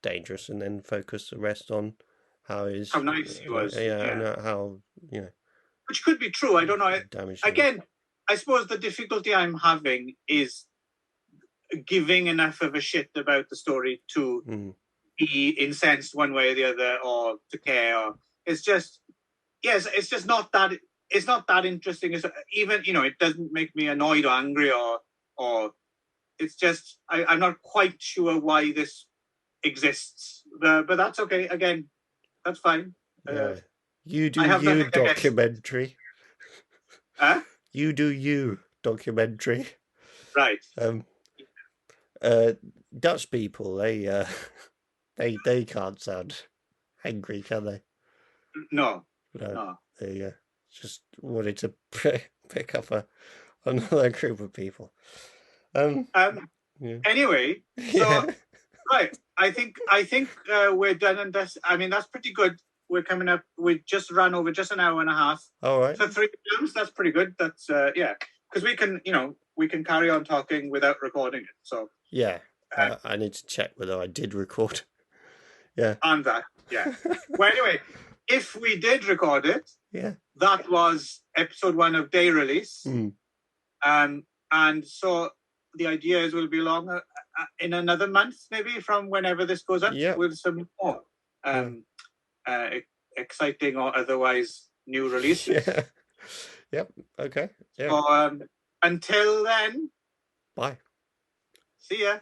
dangerous, and then focus the rest on how nice he was. And how which could be true. I don't know. Again, I suppose the difficulty I'm having is giving enough of a shit about the story to be incensed one way or the other, or to care. Or it's just it's just not that. It's not that interesting. It's even it doesn't make me annoyed or angry or it's just I'm not quite sure why this exists. But that's okay. Again, that's fine. You do you documentary. Huh? You do you documentary. Right. Dutch people, they can't sound angry, can they? No. They just wanted to pick up another group of people. Anyway, so right, I think we're done and dusted. I mean, that's pretty good. We're coming up. We just ran over just an hour and a half. All right. For 3 films, that's pretty good. That's because we can carry on talking without recording it. So yeah, I need to check whether I did record. Yeah. And that, yeah. Well, anyway, if we did record it, that was episode 1 of Day Release. And so the idea is we'll be along in another month, maybe from whenever this goes up, with some more exciting or otherwise new releases. Yeah. Yep. Okay. Yeah. So until then, bye. See ya.